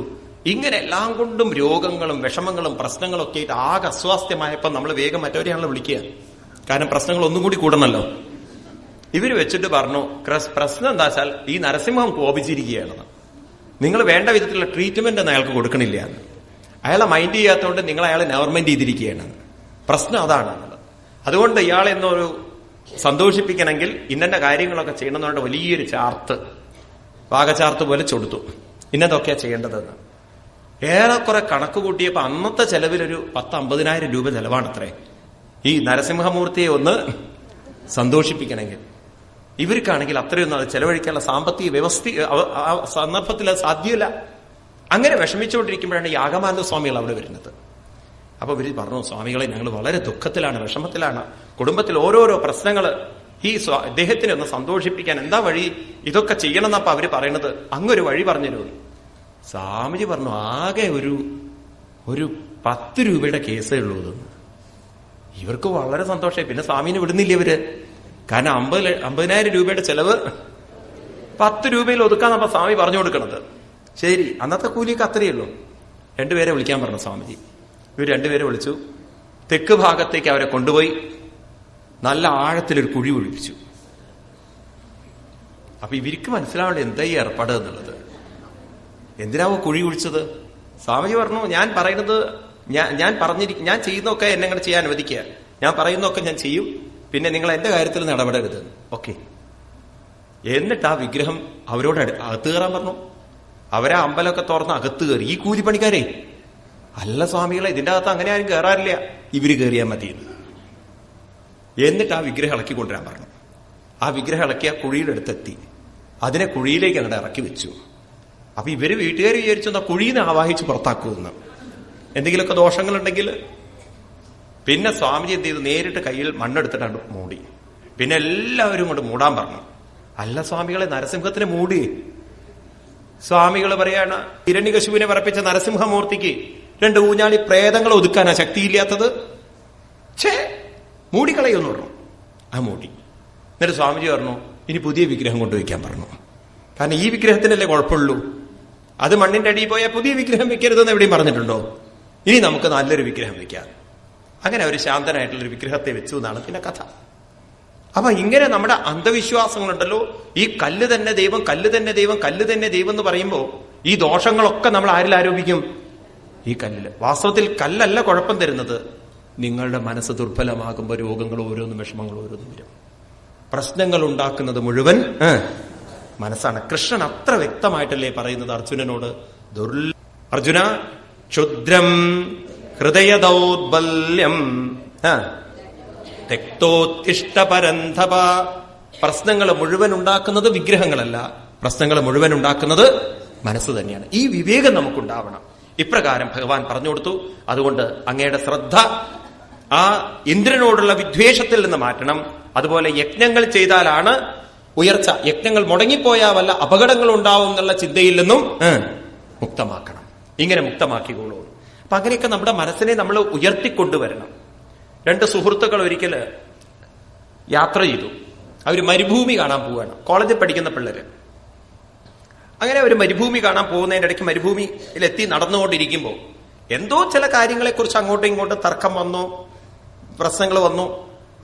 ഇങ്ങനെ എല്ലാം കൊണ്ടും രോഗങ്ങളും വിഷമങ്ങളും പ്രശ്നങ്ങളും ഒക്കെ ആയിട്ട് ആകെ അസ്വാസ്ഥ്യമായപ്പോൾ നമ്മൾ വേഗം മറ്റവരെയാണല്ലോ വിളിക്കുക. കാരണം പ്രശ്നങ്ങൾ ഒന്നും കൂടി കൂടണല്ലോ. ഇവര് വെച്ചിട്ട് പറഞ്ഞു, പ്രശ്നം എന്താ വെച്ചാൽ ഈ നരസിംഹം കോപിച്ചിരിക്കുകയാണെന്ന്. നിങ്ങൾ വേണ്ട വിധത്തിലുള്ള ട്രീറ്റ്മെന്റ് ഒന്നും അയാൾക്ക് കൊടുക്കണില്ല എന്ന്. അയാളെ മൈൻഡ് ചെയ്യാത്തതുകൊണ്ട് നിങ്ങൾ അയാളെ നെവർമെന്റ് ചെയ്തിരിക്കുകയാണ്. പ്രശ്നം അതാണ്. അതുകൊണ്ട് ഇയാളെ എന്നൊരു സന്തോഷിപ്പിക്കണമെങ്കിൽ ഇന്നെ കാര്യങ്ങളൊക്കെ ചെയ്യണമെന്നുകൊണ്ട് വലിയൊരു ചാർത്ത്, പാകചാർത്ത് പോലെ ചൊടുത്തു, ഇന്നതൊക്കെയാ ചെയ്യേണ്ടതെന്ന്. ഏറെക്കുറെ കണക്ക് കൂട്ടിയപ്പോ അന്നത്തെ ചെലവിലൊരു 10-50,000 രൂപ ചെലവാണത്രേ ഈ നരസിംഹമൂർത്തിയെ ഒന്ന് സന്തോഷിപ്പിക്കണമെങ്കിൽ. ഇവർക്കാണെങ്കിൽ അത്രയൊന്നും അത് ചെലവഴിക്കാനുള്ള സാമ്പത്തിക വ്യവസ്ഥ ആ സന്ദർഭത്തിൽ അത് സാധ്യമല്ല. അങ്ങനെ വിഷമിച്ചുകൊണ്ടിരിക്കുമ്പോഴാണ് യാഗമാനന്ദ സ്വാമികൾ അവിടെ വരുന്നത്. അപ്പൊ ഇവര് പറഞ്ഞു, സ്വാമികളെ, ഞങ്ങൾ വളരെ ദുഃഖത്തിലാണ്, വിഷമത്തിലാണ്, കുടുംബത്തിൽ ഓരോരോ പ്രശ്നങ്ങൾ, ഈ അദ്ദേഹത്തിനെ ഒന്ന് സന്തോഷിപ്പിക്കാൻ എന്താ വഴി, ഇതൊക്കെ ചെയ്യണം എന്നപ്പോ അവര് പറയണത്. അങ്ങൊരു വഴി പറഞ്ഞുതരൂ. സ്വാമിജി പറഞ്ഞു, ആകെ ഒരു 10 രൂപയുടെ കേസേ ഉള്ളൂ ഇതെന്ന്. ഇവർക്ക് വളരെ സന്തോഷമായി. പിന്നെ സ്വാമിനെ വിടുന്നില്ല ഇവര്, കാരണം 50,000 രൂപയുടെ ചെലവ് 10 രൂപയിൽ ഒതുക്കാന്നപ്പോ സ്വാമി പറഞ്ഞു കൊടുക്കണത്. ശരി, അന്നത്തെ കൂലിയൊക്കെ അത്രയേ ഉള്ളൂ. 2 പേരെ വിളിക്കാൻ പറഞ്ഞു സ്വാമിജി. ഇവർ 2 പേരെ വിളിച്ചു. തെക്ക് ഭാഗത്തേക്ക് അവരെ കൊണ്ടുപോയി നല്ല ആഴത്തിലൊരു കുഴി ഒഴിപ്പിച്ചു. അപ്പൊ ഇവർക്ക് മനസ്സിലാവേണ്ട എന്താ ഈ ഏർപ്പാട് എന്നുള്ളത്. എന്തിനാവോ കുഴി ഒഴിച്ചത്? സ്വാമിജി പറഞ്ഞു, ഞാൻ പറയുന്നത് ഞാൻ ചെയ്യുന്നതൊക്കെ എന്നെ അങ്ങനെ ചെയ്യാൻ അനുവദിക്കുക, ഞാൻ പറയുന്നതൊക്കെ ഞാൻ ചെയ്യും, പിന്നെ നിങ്ങൾ എന്റെ കാര്യത്തിൽ ഇടപെടരുത്. ഓക്കെ. എന്നിട്ട് ആ വിഗ്രഹം അവരോട് അകത്ത് കയറാൻ പറഞ്ഞു. അവരെ അമ്പലമൊക്കെ തുറന്ന് അകത്ത് കയറി. ഈ കൂലിപ്പണിക്കാരെ, അല്ല സ്വാമികളെ, ഇതിന്റെ അകത്ത് അങ്ങനെ ആരും കയറാറില്ല, ഇവര് കയറിയാൽ മതി. എന്നിട്ട് ആ വിഗ്രഹം ഇളക്കി കൊണ്ടുവരാൻ പറഞ്ഞു. ആ വിഗ്രഹം ഇളക്കി ആ കുഴിയിലെടുത്തെത്തി അതിനെ കുഴിയിലേക്ക് അങ്ങോട്ട് ഇറക്കി വെച്ചു. അപ്പൊ ഇവര് വീട്ടുകാർ വിചാരിച്ചു എന്താ കുഴിയിൽ ആവാഹിച്ച് പുറത്താക്കുമെന്ന്, എന്തെങ്കിലുമൊക്കെ ദോഷങ്ങളുണ്ടെങ്കിൽ. പിന്നെ സ്വാമിജി എന്ത് ചെയ്തു, നേരിട്ട് കയ്യിൽ മണ്ണെടുത്തിട്ടാണ് മൂടി. പിന്നെ എല്ലാവരും കൊണ്ട് മൂടാൻ പറഞ്ഞു. അല്ല സ്വാമികളെ, നരസിംഹത്തിനെ മൂടി. സ്വാമികൾ പറയാണ്, ഹിരണ്യകശിപുവിനെ പറപ്പിച്ച നരസിംഹമൂർത്തിക്ക് 2 ഊഞ്ഞാലി പ്രേതങ്ങളെ ഒതുക്കാനാ ശക്തിയില്ലാത്തത്. മൂടിക്കളയൊന്നു പറഞ്ഞു. ആ മൂടി. എന്നിട്ട് സ്വാമിജി പറഞ്ഞു, ഇനി പുതിയ വിഗ്രഹം കൊണ്ടുവയ്ക്കാൻ പറഞ്ഞു. കാരണം ഈ വിഗ്രഹത്തിനല്ലേ കുഴപ്പമുള്ളൂ, അത് മണ്ണിന്റെ അടിയിൽ പോയാൽ പുതിയ വിഗ്രഹം വെക്കരുതെന്ന് എവിടെയും പറഞ്ഞിട്ടുണ്ടോ? ഇനി നമുക്ക് നല്ലൊരു വിഗ്രഹം വെക്കാം. അങ്ങനെ ഒരു ശാന്തനായിട്ടുള്ളൊരു വിഗ്രഹത്തെ വെച്ചു എന്നാണ് പിന്നെ കഥ. അപ്പൊ ഇങ്ങനെ നമ്മുടെ അന്ധവിശ്വാസങ്ങളുണ്ടല്ലോ, ഈ കല്ല് തന്നെ ദൈവം, കല്ല് തന്നെ ദൈവം, കല്ല് തന്നെ ദൈവം എന്ന് പറയുമ്പോൾ ഈ ദോഷങ്ങളൊക്കെ നമ്മൾ ആരിൽ ആരോപിക്കും? ഈ കല്ലില്. വാസ്തവത്തിൽ കല്ലല്ല കുഴപ്പം തരുന്നത്. നിങ്ങളുടെ മനസ്സ് ദുർബലമാകുമ്പോൾ രോഗങ്ങൾ ഓരോന്നും, വിഷമങ്ങൾ ഓരോന്നും വരും. പ്രശ്നങ്ങൾ ഉണ്ടാക്കുന്നത് മുഴുവൻ മനസ്സാണ്. കൃഷ്ണൻ അത്ര വ്യക്തമായിട്ടല്ലേ പറയുന്നത് അർജുനനോട്, അർജുന ക്ഷുദ്രം ഹൃദയദൗർബല്യം തെക്തോത്തിഷ്ടപരന്ധപ. പ്രശ്നങ്ങൾ മുഴുവൻ ഉണ്ടാക്കുന്നത് വിഗ്രഹങ്ങളല്ല, പ്രശ്നങ്ങൾ മുഴുവൻ ഉണ്ടാക്കുന്നത് മനസ്സ് തന്നെയാണ്. ഈ വിവേകം നമുക്കുണ്ടാവണം. ഇപ്രകാരം ഭഗവാൻ പറഞ്ഞു കൊടുത്തു. അതുകൊണ്ട് അങ്ങയുടെ ശ്രദ്ധ ആ ഇന്ദ്രനോടുള്ള വിദ്വേഷത്തിൽ നിന്ന് മാറ്റണം. അതുപോലെ യജ്ഞങ്ങൾ ചെയ്താലാണ് ഉയർച്ച. യജ്ഞങ്ങൾ മുടങ്ങിപ്പോയാൽ വല്ല അപകടങ്ങൾ ഉണ്ടാവും എന്നുള്ള ചിന്തയിൽ നിന്നും മുക്തമാക്കണം. ഇങ്ങനെ മുക്തമാക്കിക്കോളൂ. അപ്പൊ അങ്ങനെയൊക്കെ നമ്മുടെ മനസ്സിനെ നമ്മൾ ഉയർത്തിക്കൊണ്ടുവരണം. 2 സുഹൃത്തുക്കൾ ഒരിക്കല് യാത്ര ചെയ്തു. അവർ മരുഭൂമി കാണാൻ പോവുകയാണ്, കോളേജിൽ പഠിക്കുന്ന പിള്ളേര്. അങ്ങനെ ഒരു മരുഭൂമി കാണാൻ പോകുന്നതിന്റെ ഇടയ്ക്ക് മരുഭൂമിയിലെത്തി നടന്നുകൊണ്ടിരിക്കുമ്പോൾ എന്തോ ചില കാര്യങ്ങളെക്കുറിച്ച് അങ്ങോട്ടും ഇങ്ങോട്ടും തർക്കം വന്നു, പ്രശ്നങ്ങൾ വന്നു.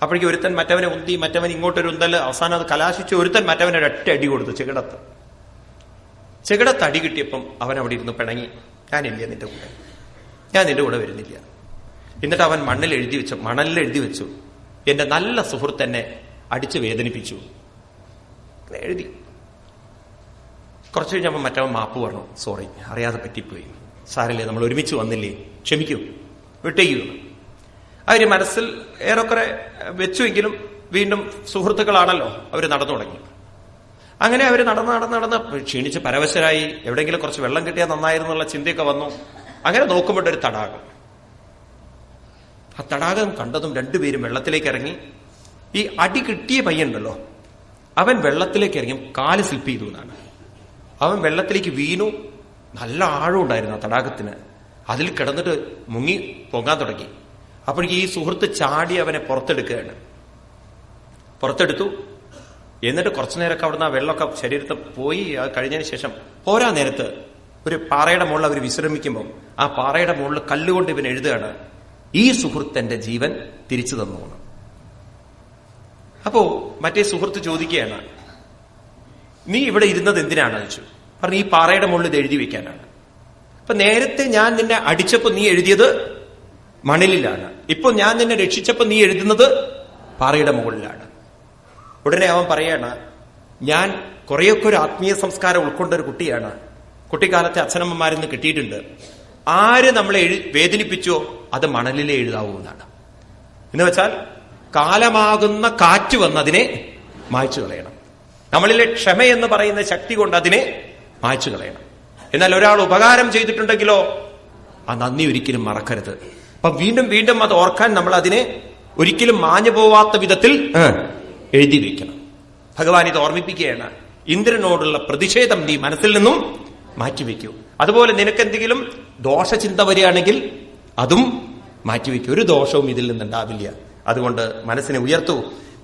അപ്പോഴേക്കും ഒരുത്തൻ മറ്റവനെ ഉന്തി, മറ്റവൻ ഇങ്ങോട്ടൊരു ഉന്തല്. അവസാനം അത് കലാശിച്ച് ഒരുത്തൻ മറ്റവനെ 1 അടി കൊടുത്തു ചെകിടത്ത് അടി കിട്ടിയപ്പം അവൻ അവിടെ ഇരുന്ന് പിണങ്ങി, ഞാനില്ല നിന്റെ കൂടെ, ഞാൻ നിന്റെ കൂടെ വരുന്നില്ല. എന്നിട്ട് അവൻ മണ്ണിൽ എഴുതി വെച്ചു, എന്റെ നല്ല സുഹൃത്ത് എന്നെ അടിച്ച് വേദനിപ്പിച്ചു എഴുതി. കുറച്ചു കഴിഞ്ഞപ്പോൾ മറ്റവൻ മാപ്പ് പറഞ്ഞു, സോറി, അറിയാതെ പറ്റിപ്പോയി, സാരല്ലേ, നമ്മൾ ഒരുമിച്ച് വന്നില്ലേ, ക്ഷമിക്കൂ, വിട്ടേക്കൂ. അവര് മനസ്സിൽ ഏറെക്കുറെ വെച്ചുവെങ്കിലും വീണ്ടും സുഹൃത്തുക്കളാണല്ലോ, അവർ നടന്നു തുടങ്ങി. അങ്ങനെ അവർ നടന്ന് ക്ഷീണിച്ച് പരവശരായി. എവിടെയെങ്കിലും കുറച്ച് വെള്ളം കിട്ടിയാൽ നന്നായിരുന്നുള്ള ചിന്തയൊക്കെ വന്നു. അങ്ങനെ നോക്കുമ്പോഴൊരു തടാകം. ആ തടാകം കണ്ടതും 2 പേരും വെള്ളത്തിലേക്ക് ഇറങ്ങി. ഈ അടി കിട്ടിയ പയ്യനുണ്ടല്ലോ, അവൻ വെള്ളത്തിലേക്ക് ഇറങ്ങി കാല് സ്ലിപ്പ് ചെയ്തു എന്നാണ്. അവൻ വെള്ളത്തിലേക്ക് വീണു. നല്ല ആഴം ഉണ്ടായിരുന്നു ആ തടാകത്തിന്. അതിൽ കിടന്നിട്ട് മുങ്ങി പൊങ്ങാൻ തുടങ്ങി. അപ്പോഴേക്ക് ഈ സുഹൃത്ത് ചാടി അവനെ പുറത്തെടുത്തു. എന്നിട്ട് കുറച്ചു നേരമൊക്കെ അവിടുന്ന് ആ വെള്ളമൊക്കെ ശരീരത്തിൽ പോയി. അത് കഴിഞ്ഞതിന് ശേഷം പോരാ നേരത്ത് ഒരു പാറയുടെ മുകളിൽ അവർ വിശ്രമിക്കുമ്പോൾ ആ പാറയുടെ മുകളിൽ കല്ലുകൊണ്ട് ഇവൻ എഴുതുകയാണ്, ഈ സുഹൃത്തിന്റെ ജീവൻ തിരിച്ചു തന്നു. അപ്പോ മറ്റേ സുഹൃത്ത് ചോദിക്കുകയാണ്, നീ ഇവിടെ ഇരുന്നത് എന്തിനാണെന്ന് ചോദിച്ചു. പറഞ്ഞു ഈ പാറയുടെ മുകളിൽ ഇത് എഴുതി വെക്കാനാണ്. അപ്പൊ നേരത്തെ ഞാൻ നിന്നെ അടിച്ചപ്പോ നീ എഴുതിയത് മണലിലാണ്, ഇപ്പൊ ഞാൻ നിന്നെ രക്ഷിച്ചപ്പോ നീ എഴുതുന്നത് പാറയുടെ മുകളിലാണ്. ഉടനെ അവൻ പറയാണ്, ഞാൻ കുറെയൊക്കെ ഒരു ആത്മീയ സംസ്കാരം ഉൾക്കൊണ്ട ഒരു കുട്ടിയാണ്, കുട്ടിക്കാലത്തെ അച്ഛനമ്മമാരിൽ നിന്ന് കിട്ടിയിട്ടുണ്ട്. ആര് നമ്മളെ വേദനിപ്പിച്ചോ അത് മണലിലേ എഴുതാവൂ എന്നാണ്. എന്ന് വെച്ചാൽ കാലമാകുന്ന കാറ്റ് വന്ന് അതിനെ മായ്ച്ചു കളയണം. നമ്മളിലെ ക്ഷമയെന്ന് പറയുന്ന ശക്തി കൊണ്ട് അതിനെ മായ്ച്ചു കളയണം. എന്നാൽ ഒരാൾ ഉപകാരം ചെയ്തിട്ടുണ്ടെങ്കിലോ ആ നന്ദി ഒരിക്കലും മറക്കരുത്. അപ്പൊ വീണ്ടും വീണ്ടും അത് ഓർക്കാൻ നമ്മൾ അതിനെ ഒരിക്കലും മാഞ്ഞു പോവാത്ത വിധത്തിൽ എഴുതി വെക്കണം. ഭഗവാൻ ഇത് ഓർമ്മിപ്പിക്കുകയാണ്, ഇന്ദ്രനോടുള്ള പ്രതിഷേധം നീ മനസ്സിൽ നിന്നും മാറ്റിവെക്കൂ. അതുപോലെ നിനക്കെന്തെങ്കിലും ദോഷചിന്ത വരികയാണെങ്കിൽ അതും മാറ്റിവെക്കൂ. ഒരു ദോഷവും ഇതിൽ നിന്നുണ്ടാവില്ല. അതുകൊണ്ട് മനസ്സിനെ ഉയർത്തൂ.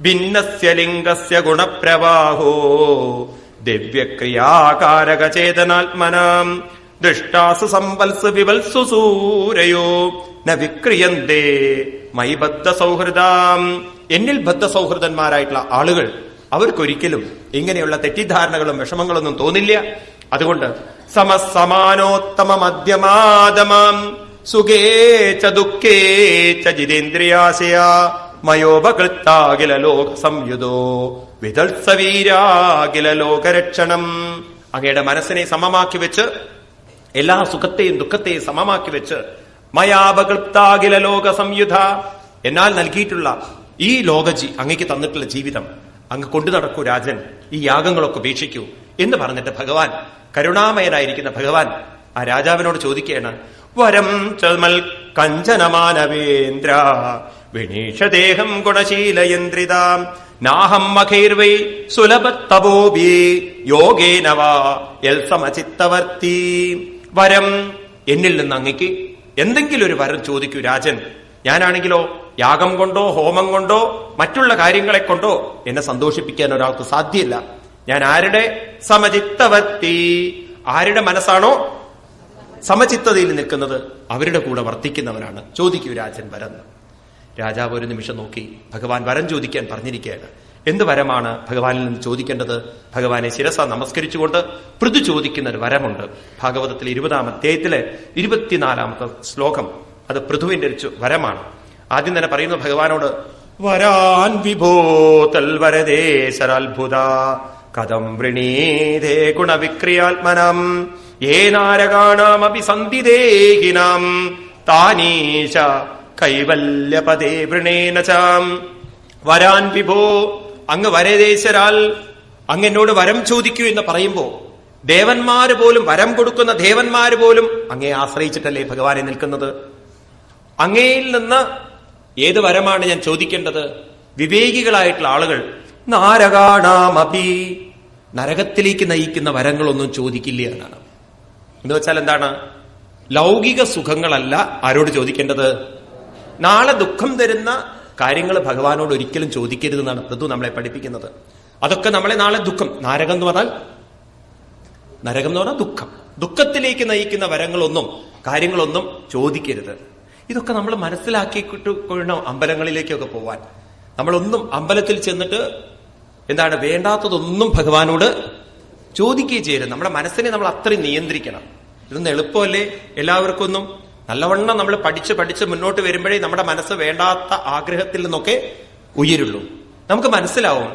ഭിന്നസ്യ ലിംഗസ്യ ഗുണപ്രവാഹോ ദിവ്യക്രിയാകാരക ചേതനാത്മനാം ദൃഷ്ടാസു സമ്പൽസ് വിവത്സു സൂരയോ ന വിക്രിയന്തേ മൈ ബദ്ധ സൗഹൃദാം. എന്നിൽ ബദ്ധ സൗഹൃദന്മാരായിട്ടുള്ള ആളുകൾ അവർക്കൊരിക്കലും ഇങ്ങനെയുള്ള തെറ്റിദ്ധാരണകളും വിഷമങ്ങളൊന്നും തോന്നില്ല. അതുകൊണ്ട് സമസമാനോത്തമ മധ്യമാദമാം സുഖേ ച ദുഃഖേ ച ജിതേന്ദ്രിയാശയ മയോപകൃത്താകില ലോക സംയുതോ വിതത്സവീരാകില ലോകരക്ഷണം. അങ്ങയുടെ മനസ്സിനെ സമമാക്കി വെച്ച്, എല്ലാ സുഖത്തെയും ദുഃഖത്തെയും സമമാക്കി വെച്ച്, മയാപകൃത്താകില ലോക സംയുധ, എന്നാൽ നൽകിയിട്ടുള്ള ഈ അങ്ങയ്ക്ക് തന്നിട്ടുള്ള ജീവിതം അങ്ങ് കൊണ്ടു നടക്കൂ രാജൻ, ഈ യാഗങ്ങളൊക്കെ ഉപേക്ഷിക്കൂ എന്ന് പറഞ്ഞിട്ട് ഭഗവാൻ, കരുണാമയനായിരിക്കുന്ന ഭഗവാൻ ആ രാജാവിനോട് ചോദിക്കുകയാണ്, വരം ചമൽ കഞ്ചനമാനവേന്ദ്ര വിനീഷദേഹം ഗുണശീലയന്ത്രിതാം നാഹം മഖൈർവൈ സുലഭത്തപോഭി യോഗേനവാ യൽ സമചിത്തവർത്തി. വരം, എന്നിൽ നിന്ന് അങ്ങയ്ക്ക് എന്തെങ്കിലും ഒരു വരം ചോദിക്കൂ രാജൻ. ഞാനാണെങ്കിലോ യാഗം കൊണ്ടോ ഹോമം കൊണ്ടോ മറ്റുള്ള കാര്യങ്ങളെ കൊണ്ടോ എന്നെ സന്തോഷിപ്പിക്കാൻ ഒരാൾക്ക് സാധ്യമല്ല. ഞാൻ ആരുടെ സമചിത്തവർത്തി, ആരുടെ മനസ്സാണോ സമചിത്തതയിൽ നിൽക്കുന്നത് അവരുടെ കൂടെ വർത്തിക്കുന്നവനാണ്. ചോദിക്കൂ രാജൻ വരം. രാജാവ് ഒരു നിമിഷം നോക്കി. ഭഗവാൻ വരം ചോദിക്കാൻ പറഞ്ഞിരിക്കുകയാണ്. എന്ത് വരമാണ് ഭഗവാനിൽ നിന്ന് ചോദിക്കേണ്ടത്? ഭഗവാനെ ശിരസ നമസ്കരിച്ചുകൊണ്ട് പൃഥു ചോദിക്കുന്ന ഒരു വരമുണ്ട്. ഭാഗവതത്തിലെ 20-ാം അധ്യായത്തിലെ 24-ാമത്തെ ശ്ലോകം, അത് പൃഥുവിന്റെ ഒരു വരമാണ്. ആദ്യം തന്നെ പറയുന്നു ഭഗവാനോട്, വരാൻ വിഭോ തൽവരദേശരാത്ഭുത കഥം വൃണീതേ ഗുണവിക്രിയാത്മനം യേനാരകാണാമപി സന്ധിദേഹിനാം താനീശ കൈവല്യപദേ വൃണേന ചാം. വരാൻ വിഭോ, അങ്ങ് വരദേശരാൽ അങ്ങ് എന്നോട് വരം ചോദിക്കൂ എന്ന് പറയുമ്പോ ദേവന്മാര് പോലും, വരം കൊടുക്കുന്ന ദേവന്മാര് പോലും അങ്ങയെ ആശ്രയിച്ചിട്ടല്ലേ ഭഗവാനെ നിൽക്കുന്നത്. അങ്ങയിൽ നിന്ന് ഏത് വരമാണ് ഞാൻ ചോദിക്കേണ്ടത്? വിവേകികളായിട്ടുള്ള ആളുകൾ നാരകാണാമപി, നരകത്തിലേക്ക് നയിക്കുന്ന വരങ്ങളൊന്നും ചോദിക്കില്ല എന്നാണ്. എന്ന് വെച്ചാൽ എന്താണ്? ലൗകിക സുഖങ്ങളല്ല ആരോട് ചോദിക്കേണ്ടത്? നാളെ ദുഃഖം തരുന്ന കാര്യങ്ങൾ ഭഗവാനോട് ഒരിക്കലും ചോദിക്കരുതെന്നാണ് പൃഥു നമ്മളെ പഠിപ്പിക്കുന്നത്. അതൊക്കെ നമ്മളെ നാളെ ദുഃഖം, നരകം എന്ന് പറഞ്ഞാൽ ദുഃഖം, ദുഃഖത്തിലേക്ക് നയിക്കുന്ന വരങ്ങളൊന്നും കാര്യങ്ങളൊന്നും ചോദിക്കരുത്. ഇതൊക്കെ നമ്മൾ മനസ്സിലാക്കിയിട്ട് കൊള്ളണം അമ്പലങ്ങളിലേക്കൊക്കെ പോവാൻ. നമ്മളൊന്നും അമ്പലത്തിൽ ചെന്നിട്ട് എന്താണ് വേണ്ടാത്തതൊന്നും ഭഗവാനോട് ചോദിക്കുകയും ചെയ്യരുത്. നമ്മുടെ മനസ്സിനെ നമ്മൾ അത്രയും നിയന്ത്രിക്കണം. ഇതൊന്നും എളുപ്പമല്ലേ എല്ലാവർക്കും ഒന്നും. നല്ലവണ്ണം നമ്മൾ പഠിച്ച് മുന്നോട്ട് വരുമ്പോഴേ നമ്മുടെ മനസ്സ് വേണ്ടാത്ത ആഗ്രഹത്തിൽ നിന്നൊക്കെ ഉയരുള്ളൂ. നമുക്ക് മനസ്സിലാവും,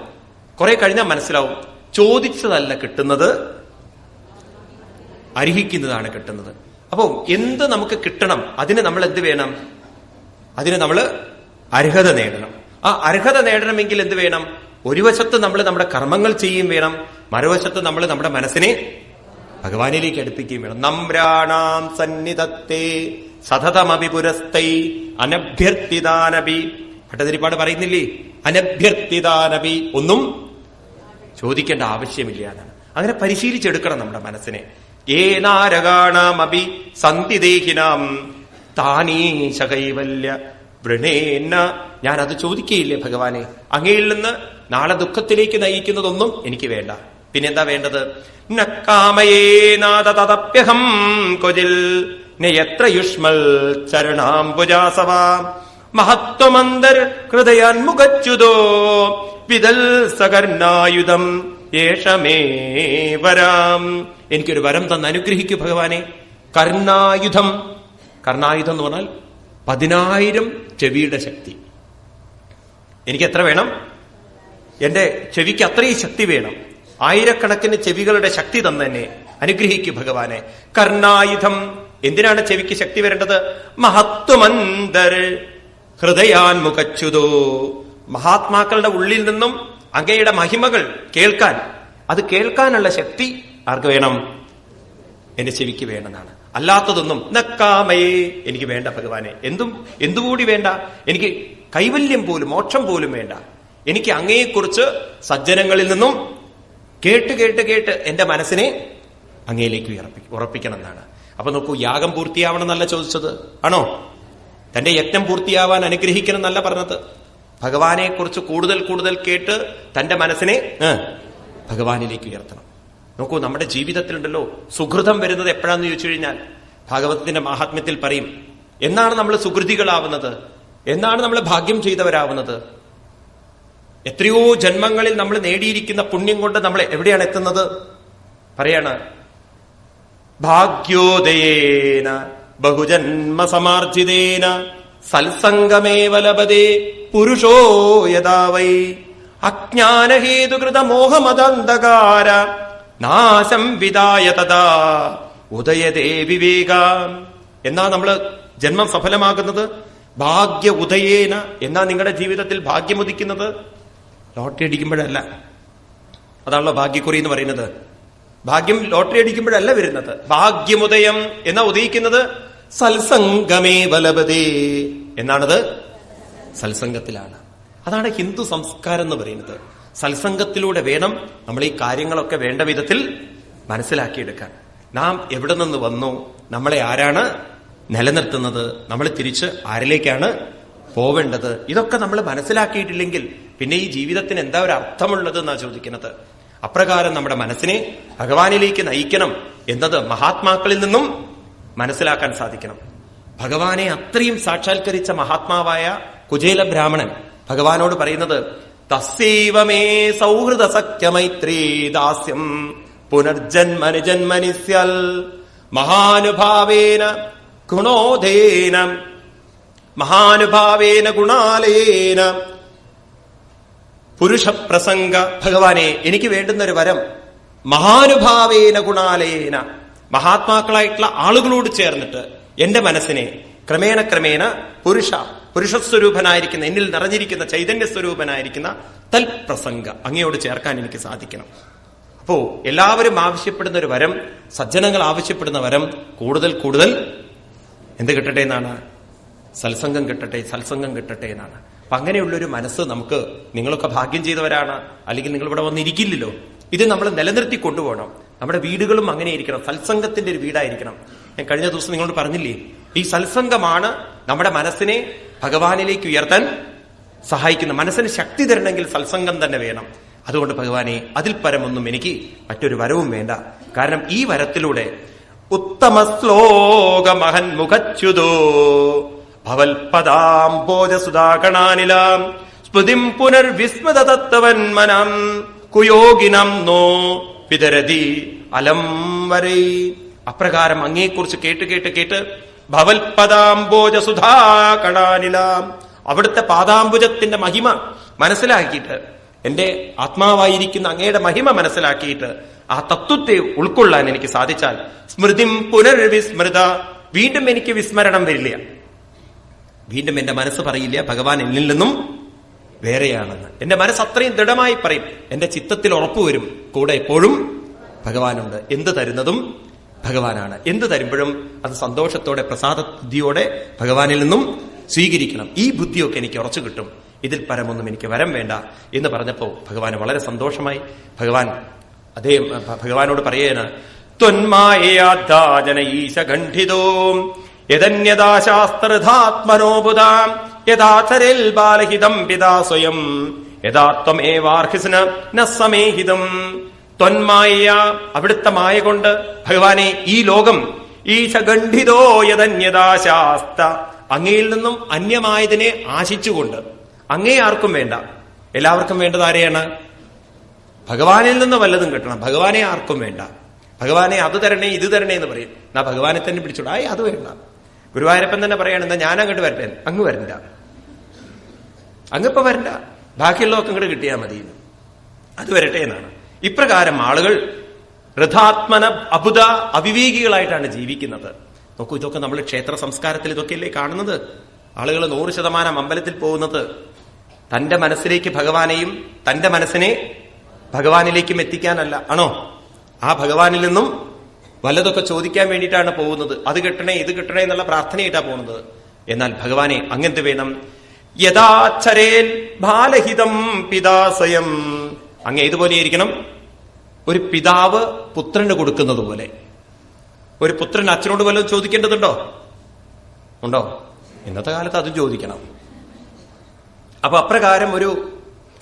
കുറെ കഴിഞ്ഞാൽ മനസ്സിലാവും, ചോദിച്ചതല്ല കിട്ടുന്നത്, അർഹിക്കുന്നതാണ് കിട്ടുന്നത്. അപ്പോ എന്ത് നമുക്ക് കിട്ടണം, അതിന് നമ്മൾ എന്ത് വേണം? അതിന് നമ്മൾ അർഹത നേടണം. ആ അർഹത നേടണമെങ്കിൽ എന്ത് വേണം? ഒരു വശത്ത് നമ്മൾ നമ്മുടെ കർമ്മങ്ങൾ ചെയ്യുകയും വേണം, മറുവശത്ത് നമ്മൾ നമ്മുടെ മനസ്സിനെ ഭഗവാനിലേക്ക് അടുപ്പിക്കുകയും വേണം. നമ്രാണാം സന്നിധത്തെ സതതമപി പുരസ്തൈ അനഭ്യർത്ഥിതാനപി. ഭട്ടതിരിപ്പാട് പറയുന്നില്ലേ, അനഭ്യർത്ഥിതാനപി, ഒന്നും ചോദിക്കേണ്ട ആവശ്യമില്ല എന്നാണ്. അങ്ങനെ പരിശീലിച്ചെടുക്കണം നമ്മുടെ മനസ്സിനെ. ഏനാരകാണാമപി സന്ധിദേഹിനാം താനീശ കൈവല്യ വൃണേന്ന. ഞാൻ അത് ചോദിക്കുകയില്ലേ ഭഗവാനെ, അങ്ങയിൽ നിന്ന് നാളെ ദുഃഖത്തിലേക്ക് നയിക്കുന്നതൊന്നും എനിക്ക് വേണ്ട. പിന്നെന്താ വേണ്ടത്? നക്കാമയേനാദ തദപ്യഹം കൊജിൽ നയത്ര യുഷ്മൽ ചരണാംബുജാസവ മഹത്വമന്തർ ഹൃദയാൻമുഖച്യുതോ വിദൽ സകർണായുധം യേഷമേ വരാം. എനിക്കൊരു വരം തന്ന് അനുഗ്രഹിക്കൂ ഭഗവാനെ. കർണായുധം. കർണായുധം എന്ന് പറഞ്ഞാൽ 10,000 ചെവിയുടെ ശക്തി. എനിക്ക് എത്ര വേണം? എന്റെ ചെവിക്ക് അത്രയും ശക്തി വേണം. 1000കണക്കിന് ചെവികളുടെ ശക്തി തന്നെ അനുഗ്രഹിക്കൂ ഭഗവാനെ. കർണായുധം. എന്തിനാണ് ചെവിക്ക് ശക്തി വരേണ്ടത്? മഹത്വമന്തർ ഹൃദയാൻ മുഖച്യുതോ. മഹാത്മാക്കളുടെ ഉള്ളിൽ നിന്നും അങ്ങയുടെ മഹിമകൾ കേൾക്കാൻ, അത് കേൾക്കാനുള്ള ശക്തി ആർക്ക് വേണം? എന്റെ ചെവിക്ക് വേണമെന്നാണ്. അല്ലാത്തതൊന്നും നക്കാമയേ എനിക്ക് വേണ്ട ഭഗവാനെ. എന്തുകൂടി വേണ്ട? എനിക്ക് കൈവല്യം പോലും മോക്ഷം പോലും വേണ്ട. എനിക്ക് അങ്ങയെക്കുറിച്ച് സജ്ജനങ്ങളിൽ നിന്നും കേട്ട് കേട്ട് കേട്ട് എന്റെ മനസ്സിനെ അങ്ങയിലേക്ക് ഉറപ്പിക്കണം എന്നാണ്. അപ്പൊ നോക്കൂ, യാഗം പൂർത്തിയാവണം എന്നല്ല ചോദിച്ചത്, ആണോ? തന്റെ യജ്ഞം പൂർത്തിയാവാൻ അനുഗ്രഹിക്കണം എന്നല്ല പറഞ്ഞത്. ഭഗവാനെ കുറിച്ച് കൂടുതൽ കൂടുതൽ കേട്ട് തന്റെ മനസ്സിനെ ഭഗവാനിലേക്ക് ഉയർത്തണം. നോക്കൂ, നമ്മുടെ ജീവിതത്തിലുണ്ടല്ലോ സുഹൃതം വരുന്നത് എപ്പോഴാന്ന് ചോദിച്ചു കഴിഞ്ഞാൽ, ഭാഗവതത്തിന്റെ മാഹാത്മ്യത്തിൽ പറയും, എന്നാണ് നമ്മൾ സുഹൃതികളാവുന്നത്, എന്നാണ് നമ്മൾ ഭാഗ്യം ചെയ്തവരാവുന്നത്. എത്രയോ ജന്മങ്ങളിൽ നമ്മൾ നേടിയിരിക്കുന്ന പുണ്യം കൊണ്ട് നമ്മൾ എവിടെയാണ് എത്തുന്നത്? പറയാണ്, ഭാഗ്യോദയേന ബഹുജന്മ സമാർജിതേന സത്സംഗമേവ ലഭതേ പുരുഷോ യഥാ വൈ അജ്ഞാനഹേതുകൃത മോഹമദന്ധകാര നാശം വിദായ തഥാ ഉദയതേ വിവേക. എന്നാ നമ്മള് ജന്മം സഫലമാകുന്നത്? ഭാഗ്യ ഉദയേന. എന്നാ നിങ്ങളുടെ ജീവിതത്തിൽ ഭാഗ്യമുദിക്കുന്നത്? ലോട്ടറി അടിക്കുമ്പോഴല്ല. അതാണല്ലോ ഭാഗ്യക്കുറി എന്ന് പറയുന്നത്. ഭാഗ്യം ലോട്ടറി അടിക്കുമ്പോഴല്ല വരുന്നത്. ഭാഗ്യമുദയം എന്നാ ഉദയിക്കുന്നത് സത്സംഗമേ വലപതേ എന്നാണത്. സത്സംഗത്തിലാണ്. അതാണ് ഹിന്ദു സംസ്കാരം എന്ന് പറയുന്നത്. സത്സംഗത്തിലൂടെ വേണം നമ്മൾ ഈ കാര്യങ്ങളൊക്കെ വേണ്ട വിധത്തിൽ മനസ്സിലാക്കിയെടുക്കാൻ. നാം എവിടെ നിന്ന് വന്നു, നമ്മളെ ആരാണ് നിലനിർത്തുന്നത്, നമ്മൾ തിരിച്ച് ആരിലേക്കാണ് പോവേണ്ടത്, ഇതൊക്കെ നമ്മൾ മനസ്സിലാക്കിയിട്ടില്ലെങ്കിൽ പിന്നെ ഈ ജീവിതത്തിന് എന്താ ഒരു അർത്ഥമുള്ളത് എന്നാ ചോദിക്കുന്നത്. അപ്രകാരം നമ്മുടെ മനസ്സിനെ ഭഗവാനിലേക്ക് നയിക്കണം എന്നത് മഹാത്മാക്കളിൽ നിന്നും മനസ്സിലാക്കാൻ സാധിക്കണം. ഭഗവാനെ അത്രയും സാക്ഷാത്കരിച്ച മഹാത്മാവായ കുചേല ബ്രാഹ്മണൻ ഭഗവാനോട് പറയുന്നത്, തസ്സൈവമേ സൗഹൃദ സഖ്യമൈത്രീ ദാസ്യം പുനർജന്മനി ജന്മനി സ്യൽ മഹാനുഭാവേന ഗുണോധേന മഹാനുഭാവേന ഗുണാലയേന പുരുഷപ്രസംഗ. ഭഗവാനെ, എനിക്ക് വേണ്ടുന്ന ഒരു വരം മഹാനുഭാവേന ഗുണാലയേന, മഹാത്മാക്കളായിട്ടുള്ള ആളുകളോട് ചേർന്നിട്ട് എന്റെ മനസ്സിനെ ക്രമേണ ക്രമേണ പുരുഷസ്വരൂപനായിരിക്കുന്ന, എന്നിൽ നിറഞ്ഞിരിക്കുന്ന ചൈതന്യ സ്വരൂപനായിരിക്കുന്ന തൽപ്രസംഗ അങ്ങയോട് ചേർക്കാൻ എനിക്ക് സാധിക്കണം. അപ്പോ എല്ലാവരും ആവശ്യപ്പെടുന്ന ഒരു വരം, സജ്ജനങ്ങൾ ആവശ്യപ്പെടുന്ന വരം കൂടുതൽ കൂടുതൽ എന്ത് കിട്ടട്ടെ എന്നാണ്? സത്സംഗം കിട്ടട്ടെ, സത്സംഗം കിട്ടട്ടെ എന്നാണ്. അപ്പൊ അങ്ങനെയുള്ളൊരു മനസ്സ് നമുക്ക്, നിങ്ങളൊക്കെ ഭാഗ്യം ചെയ്തവരാണ്, അല്ലെങ്കിൽ നിങ്ങൾ ഇവിടെ വന്നിരിക്കില്ലല്ലോ. ഇത് നമ്മൾ നിലനിർത്തി കൊണ്ടുപോകണം. നമ്മുടെ വീടുകളും അങ്ങനെ ഇരിക്കണം, സത്സംഗത്തിന്റെ ഒരു വീടായിരിക്കണം. ഞാൻ കഴിഞ്ഞ ദിവസം നിങ്ങളോട് പറഞ്ഞില്ലേ, ഈ സത്സംഗമാണ് നമ്മുടെ മനസ്സിനെ ഭഗവാനിലേക്ക് ഉയർത്താൻ സഹായിക്കുന്ന. മനസ്സിന് ശക്തി തരണമെങ്കിൽ സത്സംഗം തന്നെ വേണം. അതുകൊണ്ട് ഭഗവാനെ, അതിൽ പരമൊന്നും എനിക്ക് മറ്റൊരു വരവും വേണ്ട. കാരണം ഈ വരത്തിലൂടെ ഉത്തമ ശ്ലോക മഹൻ മുഖച്യുതോ ഭവൽപദാംബോജസുധാകണാനിലാം സ്മൃതിം പുനർവിസ്മൃത തത്വന്മനം കുയോഗിനം നോ പിതരതി അലം വരൈ. അപ്രകാരം അങ്ങയെക്കുറിച്ച് കേട്ട് കേട്ട് കേട്ട് ഭവൽപദാംബോജസുധാകണാനിലാം, അവിടുത്തെ പാദാംബുജത്തിന്റെ മഹിമ മനസ്സിലാക്കിയിട്ട്, എന്റെ ആത്മാവായിരിക്കുന്ന അങ്ങയുടെ മഹിമ മനസ്സിലാക്കിയിട്ട് ആ തത്വത്തെ ഉൾക്കൊള്ളാൻ എനിക്ക് സാധിച്ചാൽ സ്മൃതിം പുനർവിസ്മൃത, വീണ്ടും എനിക്ക് വിസ്മരണം വരില്ല. വീണ്ടും എന്റെ മനസ്സ് പറയില്ല ഭഗവാൻ എന്നിൽ നിന്നും വേറെയാണെന്ന്. എന്റെ മനസ്സ് അത്രയും ദൃഢമായി പറയും. എന്റെ ചിത്തത്തിൽ ഉറപ്പുവരും, കൂടെ എപ്പോഴും ഭഗവാനുണ്ട്. എന്ത് തരുന്നതും ഭഗവാനാണ്. എന്ത് തരുമ്പോഴും അത് സന്തോഷത്തോടെ പ്രസാദബുദ്ധിയോടെ ഭഗവാനിൽ നിന്നും സ്വീകരിക്കണം. ഈ ബുദ്ധിയൊക്കെ എനിക്ക് ഉറച്ചു കിട്ടും. ഇതിൽ പരമൊന്നും എനിക്ക് വരം വേണ്ട എന്ന് പറഞ്ഞപ്പോ ഭഗവാന് വളരെ സന്തോഷമായി. ഭഗവാനോട് പറയേന്, ത്വന്മായേയാജന ഈശഖണ്ഡിതോ യദന്യദാ ശാസ്ത്രധാത്മനോബുധാം യഥാചരേൽ ബാലഹിതം പിതാ സ്വയം യഥാ ത്വമേവാർഹിസ്ന ന സമേഹിതം. ത്വന്മായ, അവിടുത്തെ മായ കൊണ്ട് ഭഗവാനെ ഈ ലോകം ഈശഖണ്ഡിതോ യദന്യദാ ശാസ്ത്ര, അങ്ങയിൽ നിന്നും അന്യമായതിനെ ആശിച്ചുകൊണ്ട്, അങ്ങേ ആർക്കും വേണ്ട. എല്ലാവർക്കും വേണ്ടത് ആരെയാണ്? ഭഗവാനിൽ നിന്ന് വല്ലതും കിട്ടണം. ഭഗവാനെ ആർക്കും വേണ്ട. ഭഗവാനെ അത് തരണേ ഇത് തരണേ എന്ന് പറയും. എന്നാ ഭഗവാനെ തന്നെ പിടിച്ചോളൂ. അത് വേണ്ട. ഗുരുവായൂരപ്പൻ തന്നെ പറയാണ്, എന്താ ഞാൻ അങ്ങോട്ട് വരട്ടെ? അങ്ങ് വരണ്ട, അങ്ങിപ്പോ വരണ്ട, ബാക്കിയുള്ളതൊക്കെ ഇങ്ങോട്ട് കിട്ടിയാൽ മതി, അത് വരട്ടെ എന്നാണ്. ഇപ്രകാരം ആളുകൾ വൃഥാത്മന അബുധ അവിവേകികളായിട്ടാണ് ജീവിക്കുന്നത്. നോക്കൂ, ഇതൊക്കെ നമ്മൾ ക്ഷേത്ര സംസ്കാരത്തിൽ ഇതൊക്കെയല്ലേ കാണുന്നത്. ആളുകൾ 100% അമ്പലത്തിൽ പോകുന്നത് തന്റെ മനസ്സിലേക്ക് ഭഗവാനെയും തന്റെ മനസ്സിനെ ഭഗവാനിലേക്കും എത്തിക്കാനല്ല, ആണോ? ആ ഭഗവാനിൽ നിന്നും വല്ലതൊക്കെ ചോദിക്കാൻ വേണ്ടിയിട്ടാണ് പോകുന്നത്. അത് കിട്ടണേ ഇത് കിട്ടണേ എന്നുള്ള പ്രാർത്ഥനയായിട്ടാണ് പോകുന്നത്. എന്നാൽ ഭഗവാനെ അങ്ങെന്ത് വേണം? യഥാചരേൽ ബാലഹിതം പിതാസയം. അങ്ങ് ഏതുപോലെ ഇരിക്കണം? ഒരു പിതാവ് പുത്രന് കൊടുക്കുന്നത് പോലെ. ഒരു പുത്രൻ അച്ഛനോട് വല്ലതും ചോദിക്കേണ്ടതുണ്ടോ? ഉണ്ടോ? ഇന്നത്തെ കാലത്ത് അതും ചോദിക്കണം. അപ്പൊ അപ്രകാരം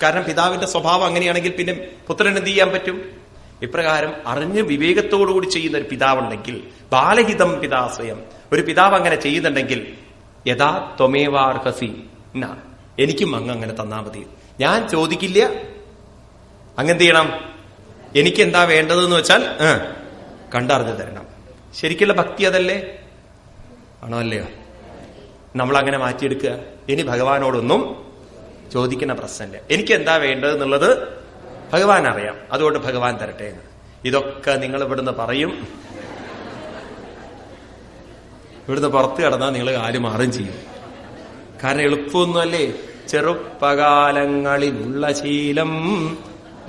കാരണം പിതാവിന്റെ സ്വഭാവം അങ്ങനെയാണെങ്കിൽ പിന്നെ പുത്രൻ എന്ത് ചെയ്യാൻ പറ്റും? ഇപ്രകാരം അറിഞ്ഞ് വിവേകത്തോടുകൂടി ചെയ്യുന്ന ഒരു പിതാവുണ്ടെങ്കിൽ, ബാലഹിതം പിതാസ്വയം, ഒരു പിതാവ് അങ്ങനെ ചെയ്യുന്നുണ്ടെങ്കിൽ, യഥാ ത്വമേവാർഹസി, എനിക്കും അങ്ങനെ തന്നാ മതി, ഞാൻ ചോദിക്കില്ല, അങ്ങെന്ത് ചെയ്യണം? എനിക്കെന്താ വേണ്ടതെന്ന് വെച്ചാൽ കണ്ടറിഞ്ഞു തരണം. ശരിക്കുള്ള ഭക്തി അതല്ലേ? ആണോ അല്ലയോ? നമ്മളങ്ങനെ മാറ്റിയെടുക്കുക. ഇനി ഭഗവാനോടൊന്നും ചോദിക്കുന്ന പ്രശ്നമില്ല. എനിക്ക് എന്താ വേണ്ടതെന്നുള്ളത് ഭഗവാൻ അറിയാം, അതുകൊണ്ട് ഭഗവാൻ തരട്ടെ എന്ന്. ഇതൊക്കെ നിങ്ങൾ ഇവിടുന്ന് പറയും. ഇവിടുന്ന് പുറത്ത് കിടന്നാൽ നിങ്ങൾ കാര്യം മാറും ചെയ്യും. കാരണം എളുപ്പമൊന്നുമല്ലേ. ചെറുപ്പകാലങ്ങളിലുള്ള ശീലം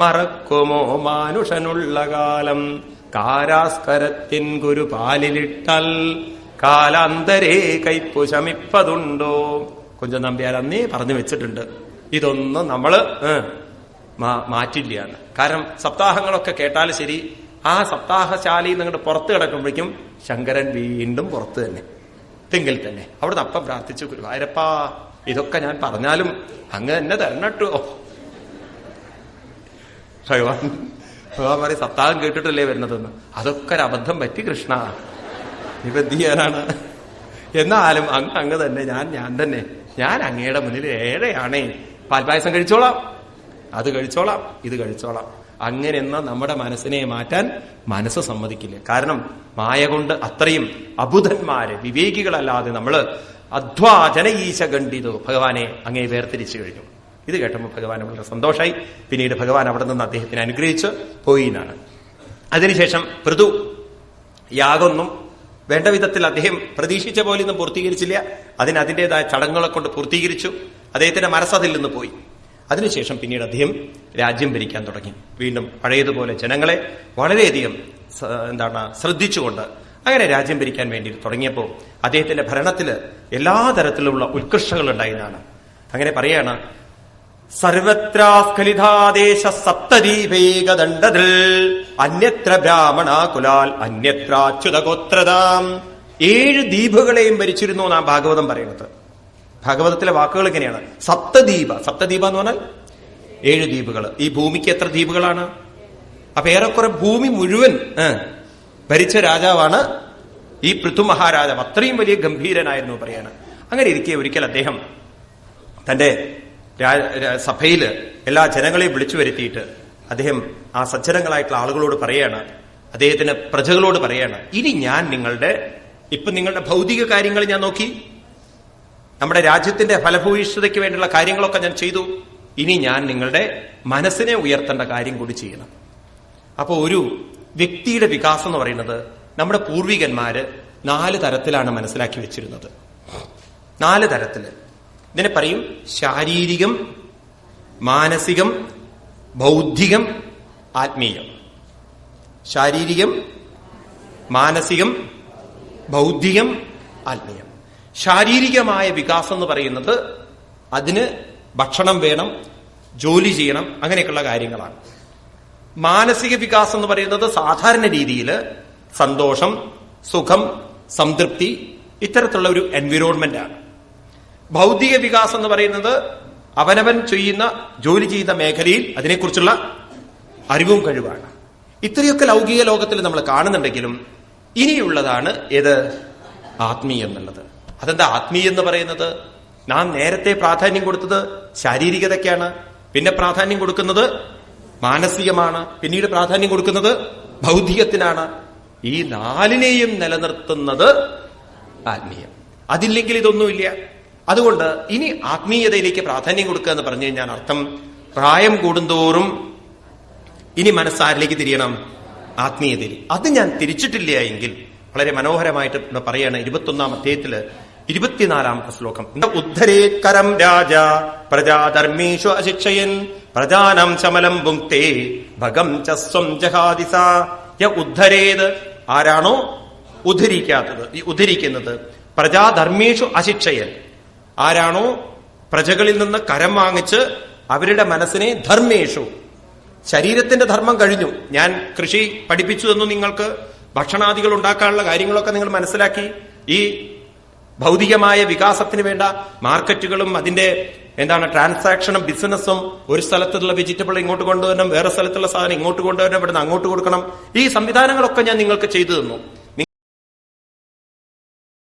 മറക്കുമോ മാനുഷനുള്ള കാലം, കാരാസ്കരത്തിൻ ഗുരുപാലിലിട്ടാൽ കാലാന്തരേ കൈപ്പു ശമിപ്പതുണ്ടോ. കുഞ്ചൻ നമ്പ്യാർ അന്നേ പറഞ്ഞു വെച്ചിട്ടുണ്ട്. ഇതൊന്നും നമ്മള് മാറ്റില്ല എന്ന്. കാരണം സപ്താഹങ്ങളൊക്കെ കേട്ടാൽ ശരി, ആ സപ്താഹശാലയിൽ നിങ്ങളുടെ പുറത്ത് കിടക്കുമ്പോഴേക്കും ശങ്കരൻ വീണ്ടും പുറത്ത് തന്നെ, തെങ്കിൽ തന്നെ. അവിടുന്ന് അപ്പം പ്രാർത്ഥിച്ചു, ഗുരുവായൂരപ്പാ ഇതൊക്കെ ഞാൻ പറഞ്ഞാലും അങ്ങ് തന്നെ തരണട്ടോ. ഭഗവാൻ പറയും, സപ്താഹം കേട്ടിട്ടല്ലേ വരുന്നതെന്ന്. അതൊക്കെ ഒരു അബദ്ധം പറ്റി കൃഷ്ണ, ഇവന്ത് ചെയ്യാനാണ്? എന്നാലും അങ്ങ് തന്നെ, ഞാൻ തന്നെ, ഞാൻ അങ്ങയുടെ മുന്നിൽ ഏഴെയാണേ. പാൽപായസം കഴിച്ചോളാം, അത് കഴിച്ചോളാം, ഇത് കഴിച്ചോളാം. അങ്ങനെയെന്ന നമ്മുടെ മനസ്സിനെ മാറ്റാൻ മനസ്സ് സമ്മതിക്കില്ല. കാരണം മായ കൊണ്ട് അത്രയും അബുധന്മാര്, വിവേകികളല്ലാതെ നമ്മള് അധ്വാജന ഈശ ഗണ്ഡിതോ, ഭഗവാനെ അങ്ങേ വേർതിരിച്ചു കഴിഞ്ഞു. ഇത് കേട്ടപ്പോൾ ഭഗവാൻ വളരെ സന്തോഷമായി. പിന്നീട് ഭഗവാൻ അവിടെ നിന്ന് അദ്ദേഹത്തിനെ അനുഗ്രഹിച്ച് പോയി എന്നാണ്. അതിനുശേഷം പൃഥു യാഗമൊന്നും വേണ്ട വിധത്തിൽ അദ്ദേഹം പ്രതീക്ഷിച്ച പോലെ ഒന്നും പൂർത്തീകരിച്ചില്ല. അതിൻ്റെതായ ചടങ്ങുകളെ കൊണ്ട് പൂർത്തീകരിച്ചു. അദ്ദേഹത്തിന്റെ മനസ്സതിൽ നിന്ന് പോയി. അതിനുശേഷം പിന്നീട് അദ്ദേഹം രാജ്യം ഭരിക്കാൻ തുടങ്ങി. വീണ്ടും പഴയതുപോലെ ജനങ്ങളെ വളരെയധികം ശ്രദ്ധിച്ചുകൊണ്ട് അങ്ങനെ രാജ്യം ഭരിക്കാൻ വേണ്ടി തുടങ്ങിയപ്പോൾ അദ്ദേഹത്തിന്റെ ഭരണത്തില് എല്ലാ തരത്തിലുള്ള ഉത്കർഷങ്ങൾ ഉണ്ടായതാണ്. അങ്ങനെ പറയാണ്, സർവത്രാസ്ഖലിതാദേശ സപ്തദീപേകദണ്ഡദൃ അന്യത്ര ബ്രാഹ്മണ കുലാൽ അന്യത്രാച്യുതഗോത്രതാം. 7 ദ്വീപുകളെയും ഭരിച്ചിരുന്നു നാം ഭാഗവതം പറയുന്നത്. ഭാഗവതത്തിലെ വാക്കുകൾ ഇങ്ങനെയാണ്. സപ്തദ്വീപ എന്ന് പറഞ്ഞാൽ 7 ദ്വീപുകൾ. ഈ ഭൂമിക്ക് എത്ര ദ്വീപുകളാണ്? അപ്പൊ ഏറെക്കുറെ ഭൂമി മുഴുവൻ ഭരിച്ച രാജാവാണ് ഈ പൃഥു മഹാരാജാവ്. അത്രയും വലിയ ഗംഭീരനായിരുന്നു പറയാണ്. അങ്ങനെ ഇരിക്കെ ഒരിക്കൽ അദ്ദേഹം തന്റെ സഭയില് എല്ലാ ജനങ്ങളെയും വിളിച്ചു വരുത്തിയിട്ട് അദ്ദേഹം ആ സജ്ജനങ്ങളായിട്ടുള്ള ആളുകളോട് പറയാണ്, അദ്ദേഹത്തിന് പ്രജകളോട് പറയാണ്, ഇനി ഞാൻ നിങ്ങളുടെ ഭൗതിക കാര്യങ്ങൾ ഞാൻ നോക്കി, നമ്മുടെ രാജ്യത്തിന്റെ ഫലഭൂയിഷ്ഠതയ്ക്ക് വേണ്ടിയുള്ള കാര്യങ്ങളൊക്കെ ഞാൻ ചെയ്തു. ഇനി ഞാൻ നിങ്ങളുടെ മനസ്സിനെ ഉയർത്തേണ്ട കാര്യം കൂടി ചെയ്യണം. അപ്പോ ഒരു വ്യക്തിയുടെ വികാസം എന്ന് പറയുന്നത് നമ്മുടെ പൂർവികന്മാര് 4 തരത്തിലാണ് മനസ്സിലാക്കി വെച്ചിരുന്നത്. 4 തരത്തില്. ഇതിനെ പറയും ശാരീരികം, മാനസികം, ബൗദ്ധികം, ആത്മീയം. ശാരീരികം, മാനസികം, ബൗദ്ധികം, ആത്മീയം. ശാരീരികമായ വികാസം എന്ന് പറയുന്നത് അതിന് ഭക്ഷണം വേണം, ജോലി ചെയ്യണം, അങ്ങനെയൊക്കെയുള്ള കാര്യങ്ങളാണ്. മാനസിക വികാസം എന്ന് പറയുന്നത് സാധാരണ രീതിയിൽ സന്തോഷം, സുഖം, സംതൃപ്തി, ഇത്തരത്തിലുള്ള ഒരു എൻവിറോൺമെന്റ് ആണ്. ഭൗതിക വികാസം എന്ന് പറയുന്നത് അവനവൻ ചെയ്യുന്ന ജോലി ചെയ്യുന്ന മേഖലയിൽ അതിനെക്കുറിച്ചുള്ള അറിവും കഴിവാണ്. ഇത്രയൊക്കെ ലൗകിക ലോകത്തിൽ നമ്മൾ കാണുന്നുണ്ടെങ്കിലും ഇനിയുള്ളതാണ് ഏത്? ആത്മീയം എന്നുള്ളത്. അതെന്താ ആത്മീയം എന്ന് പറയുന്നത്? നാം നേരത്തെ പ്രാധാന്യം കൊടുത്തത് ശാരീരികതയ്ക്കാണ്. പിന്നെ പ്രാധാന്യം കൊടുക്കുന്നത് മാനസികമാണ്, പിന്നീട് പ്രാധാന്യം കൊടുക്കുന്നത് ഭൗതികത്തിനാണ്. ഈ നാലിനെയും നിലനിർത്തുന്നത് ആത്മീയം. അതില്ലെങ്കിൽ ഇതൊന്നുമില്ല. അതുകൊണ്ട് ഇനി ആത്മീയതയിലേക്ക് പ്രാധാന്യം കൊടുക്കുക എന്ന് പറഞ്ഞു കഴിഞ്ഞാൽ അർത്ഥം പ്രായം കൂടുന്തോറും ഇനി മനസ്സാരിലേക്ക് തിരിയണം? ആത്മീയതയിൽ. അത് ഞാൻ തിരിച്ചിട്ടില്ല എങ്കിൽ വളരെ മനോഹരമായിട്ട് പറയാണ് 21-ാം അധ്യായത്തില് 24-ാമത്തെ ശ്ലോകം. ഉദ്ധരേത്കരം രാജ പ്രജാധർമ്മേഷു അശിക്ഷയൻ പ്രജാനം ശമലം ഭുങ്ക്തേ ഭഗം ചസ്വം ജഹാദിസ. ഉദ്ധരേത്, ആരാണോ ഉദ്ധരിക്കാത്തത്, ഈ ഉദ്ധരിക്കുന്നത്, പ്രജാധർമ്മേഷു അശിക്ഷയൻ, ആരാണോ പ്രജകളിൽ നിന്ന് കരം വാങ്ങിച്ച് അവരുടെ മനസ്സിനെ ധർമ്മേഷു, ശരീരത്തിന്റെ ധർമ്മം കഴിഞ്ഞു, ഞാൻ കൃഷി പഠിപ്പിച്ചു തന്നു, നിങ്ങൾക്ക് ഭക്ഷണാദികൾ ഉണ്ടാക്കാനുള്ള കാര്യങ്ങളൊക്കെ നിങ്ങൾ മനസ്സിലാക്കി, ഈ ഭൗതികമായ വികാസത്തിന് വേണ്ട മാർക്കറ്റുകളും അതിന്റെ ട്രാൻസാക്ഷനും ബിസിനസ്സും, ഒരു സ്ഥലത്തുള്ള വെജിറ്റബിൾ ഇങ്ങോട്ട് കൊണ്ടുവരണം, വേറെ സ്ഥലത്തുള്ള സാധനം ഇങ്ങോട്ട് കൊണ്ടുവരണം, ഇവിടുന്ന് അങ്ങോട്ട് കൊടുക്കണം, ഈ സംവിധാനങ്ങളൊക്കെ ഞാൻ നിങ്ങൾക്ക് ചെയ്തു തന്നു.